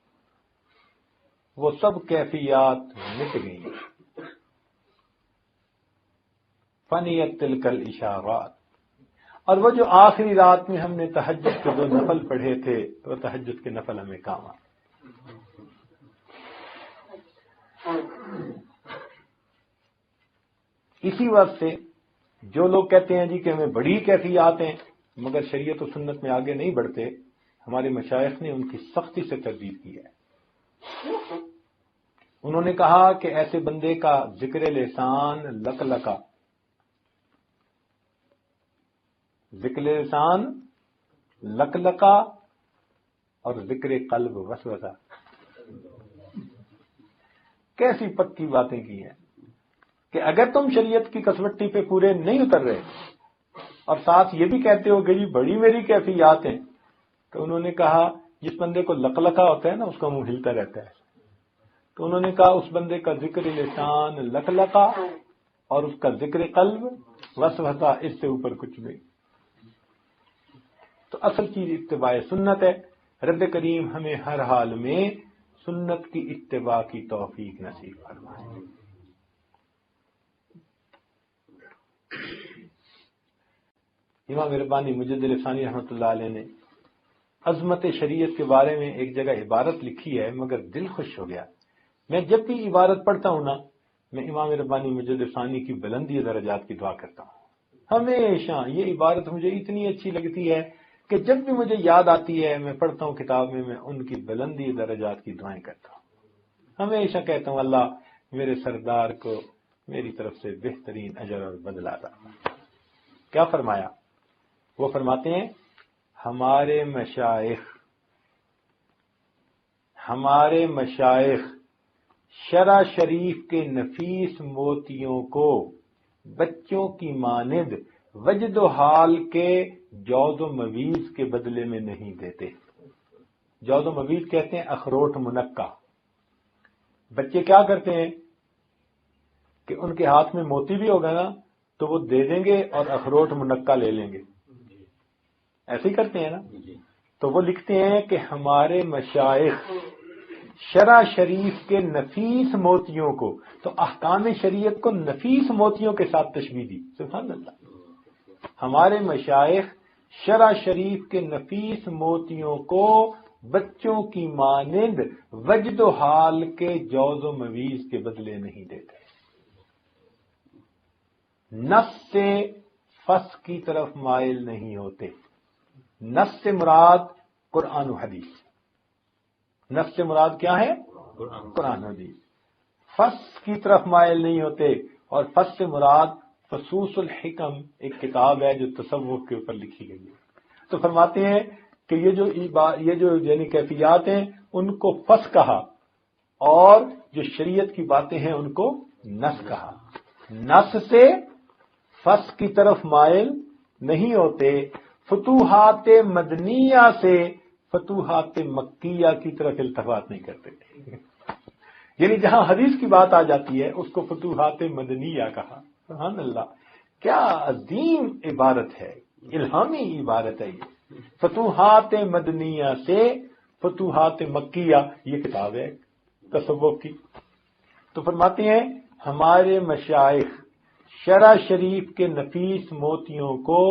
وہ سب کیفیات مٹ گئی، فنیت تلک الاشارات. اور وہ جو آخری رات میں ہم نے تہجد کے 2 نفل پڑھے تھے وہ تہجد کے نفل ہمیں کام آئے. اسی وقت سے جو لوگ کہتے ہیں جی کہ ہمیں بڑی کیفیات ہیں مگر شریعت و سنت میں آگے نہیں بڑھتے، ہمارے مشائخ نے ان کی سختی سے تردید کی ہے. انہوں نے کہا کہ ایسے بندے کا ذکر لسان لقلقہ، ذکر لسان لقلقہ اور ذکر قلب وسوسہ. کیسی پکی باتیں کی ہیں کہ اگر تم شریعت کی کسوٹی پہ پورے نہیں اتر رہے اور ساتھ یہ بھی کہتے ہو کہ جی بڑی میری کیفیات ہیں، تو انہوں نے کہا جس بندے کو لقلقہ ہوتا ہے نا اس کا منہ ہلتا رہتا ہے، تو انہوں نے کہا اس بندے کا ذکر لسان لقلقہ اور اس کا ذکر قلب وسوسہ، اس سے اوپر کچھ نہیں. تو اصل چیز اتباع سنت ہے. رب کریم ہمیں ہر حال میں سنت کی اتباع کی توفیق نصیب فرمائے. امام ربانی مجدد ثانی رحمۃ اللہ علیہ نے عظمت شریعت کے بارے میں ایک جگہ عبارت لکھی ہے مگر دل خوش ہو گیا. میں جب بھی عبارت پڑھتا ہوں نا میں امام ربانی مجدد ثانی کی بلندی درجات کی دعا کرتا ہوں. ہمیشہ یہ عبارت مجھے اتنی اچھی لگتی ہے کہ جب بھی مجھے یاد آتی ہے میں پڑھتا ہوں کتاب میں ان کی بلندی درجات کی دعائیں کرتا ہوں. ہمیشہ کہتا ہوں اللہ میرے سردار کو میری طرف سے بہترین اجر اور بدلہ عطا. کیا فرمایا؟ وہ فرماتے ہیں ہمارے مشائخ شرع شریف کے نفیس موتیوں کو بچوں کی مانند وجد و حال کے جوز و مویز کے بدلے میں نہیں دیتے. جوز و مویز کہتے ہیں اخروٹ منقع. بچے کیا کرتے ہیں کہ ان کے ہاتھ میں موتی بھی ہوگا نا تو وہ دے دیں گے اور اخروٹ منقع لے لیں گے، ایسے ہی کرتے ہیں نا. تو وہ لکھتے ہیں کہ ہمارے مشائخ شرع شریف کے نفیس موتیوں کو، تو احکام شریعت کو نفیس موتیوں کے ساتھ تشبیہ دی. سبحان اللہ. ہمارے مشائخ شرع شریف کے نفیس موتیوں کو بچوں کی مانند وجد و حال کے جوز و مویز کے بدلے نہیں دیتے. نفس سے فس کی طرف مائل نہیں ہوتے. نفس سے مراد قرآن و حدیث. نفس سے مراد کیا ہے؟ قرآن و حدیث. فس کی طرف مائل نہیں ہوتے. اور فس سے مراد فصوص الحکم ایک کتاب ہے جو تصوف کے اوپر لکھی گئی ہے. تو فرماتے ہیں کہ یہ جو یعنی کیفیات ہیں ان کو فس کہا اور جو شریعت کی باتیں ہیں ان کو نس کہا. نس سے فس کی طرف مائل نہیں ہوتے، فتوحات مدنیہ سے فتوحات مکیہ کی طرف التفات نہیں کرتے۔ یعنی جہاں حدیث کی بات آ جاتی ہے اس کو فتوحات مدنیہ کہا۔ سبحان اللہ، کیا عظیم عبارت ہے، الہامی عبارت ہے یہ۔ فتوحات مدنیہ سے فتوحات مکیہ، یہ کتاب ہے تصوف کی۔ تو فرماتے ہیں ہمارے مشائخ شرع شریف کے نفیس موتیوں کو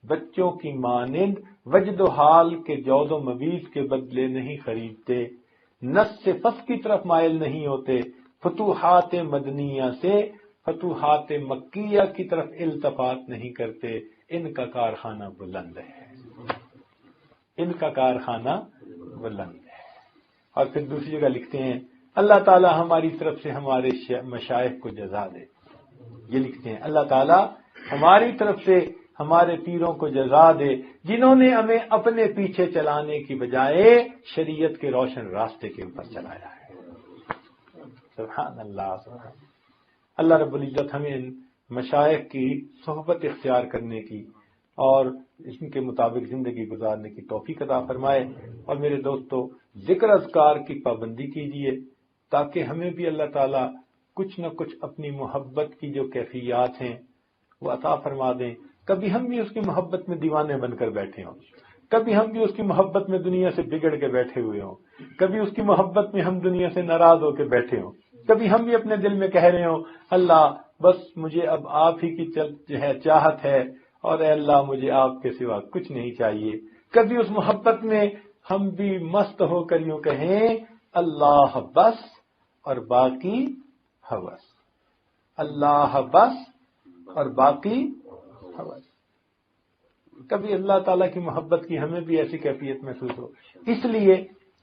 بچوں کی مانند وجد و حال کے جود و مویز کے بدلے نہیں خریدتے، نس سے فس کی طرف مائل نہیں ہوتے، فتوحات مدنیہ سے فتوحات مکیہ کی طرف التفات نہیں کرتے۔ ان کا کارخانہ بلند ہے، ان کا کارخانہ بلند ہے۔ اور پھر دوسری جگہ لکھتے ہیں اللہ تعالی ہماری طرف سے ہمارے مشائخ کو جزا دے۔ یہ لکھتے ہیں اللہ تعالی ہماری طرف سے ہمارے پیروں کو جزا دے جنہوں نے ہمیں اپنے پیچھے چلانے کی بجائے شریعت کے روشن راستے کے اوپر چلایا ہے۔ سبحان اللہ، سبحان اللہ رب العزت ہمیں ان مشائخ کی صحبت اختیار کرنے کی اور ان کے مطابق زندگی گزارنے کی توفیق عطا فرمائے۔ اور میرے دوستو، ذکر اذکار کی پابندی کیجیے تاکہ ہمیں بھی اللہ تعالیٰ کچھ نہ کچھ اپنی محبت کی جو کیفیات ہیں وہ عطا فرما دیں۔ کبھی ہم بھی اس کی محبت میں دیوانے بن کر بیٹھے ہوں، کبھی ہم بھی اس کی محبت میں دنیا سے بگڑ کے بیٹھے ہوئے ہوں، کبھی اس کی محبت میں ہم دنیا سے ناراض ہو کے بیٹھے ہوں، کبھی ہم بھی اپنے دل میں کہہ رہے ہوں اللہ بس مجھے اب آپ ہی کی جو ہے چاہت ہے، اور اے اللہ مجھے آپ کے سوا کچھ نہیں چاہیے۔ کبھی اس محبت میں ہم بھی مست ہو کر یوں کہیں اللہ بس اور باقی ہوس، اللہ بس اور باقی ہوس۔ کبھی اللہ تعالیٰ کی محبت کی ہمیں بھی ایسی کیفیت محسوس ہو، اس لیے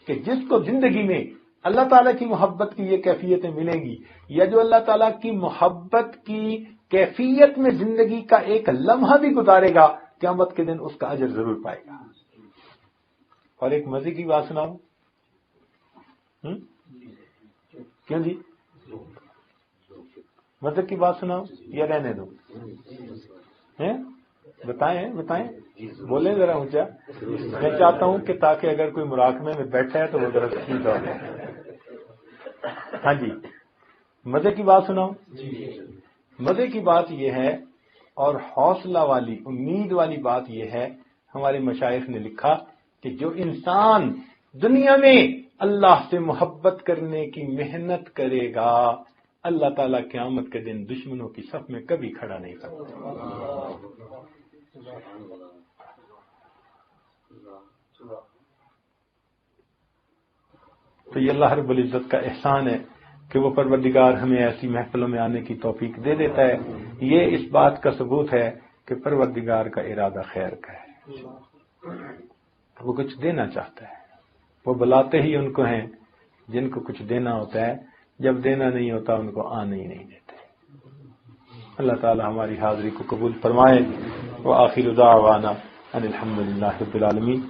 کہ جس کو زندگی میں اللہ تعالیٰ کی محبت کی یہ کیفیتیں ملیں گی، یا جو اللہ تعالیٰ کی محبت کی کیفیت میں زندگی کا ایک لمحہ بھی گزارے گا، قیامت کے دن اس کا اجر ضرور پائے گا۔ اور ایک مزے کی بات سناؤں؟ کیوں جی؟ مزے کی بات سناؤں یا رہنے دو؟ بتائیں بتائیں، بولیں ذرا اونچا۔ میں چاہتا ہوں کہ تاکہ اگر کوئی مراقبے میں بیٹھا ہے تو وہ ذرا ٹھیک ہو۔ ہاں جی، مزے کی بات سناؤں؟ مزے کی بات یہ ہے اور حوصلہ والی امید والی بات یہ ہے، ہمارے مشائخ نے لکھا کہ جو انسان دنیا میں اللہ سے محبت کرنے کی محنت کرے گا، اللہ تعالیٰ قیامت کے دن دشمنوں کی صف میں کبھی کھڑا نہیں کرتا۔ تو یہ اللہ رب العزت کا احسان ہے کہ وہ پروردگار ہمیں ایسی محفلوں میں آنے کی توفیق دے دیتا ہے۔ یہ اس بات کا ثبوت ہے کہ پروردگار کا ارادہ خیر کا ہے، وہ کچھ دینا چاہتا ہے۔ وہ بلاتے ہی ان کو ہیں جن کو کچھ دینا ہوتا ہے، جب دینا نہیں ہوتا ان کو آنے ہی نہیں دیتے۔ اللہ تعالی ہماری حاضری کو قبول فرمائے۔ وآخر دعوانا ان الحمد للہ رب العالمین۔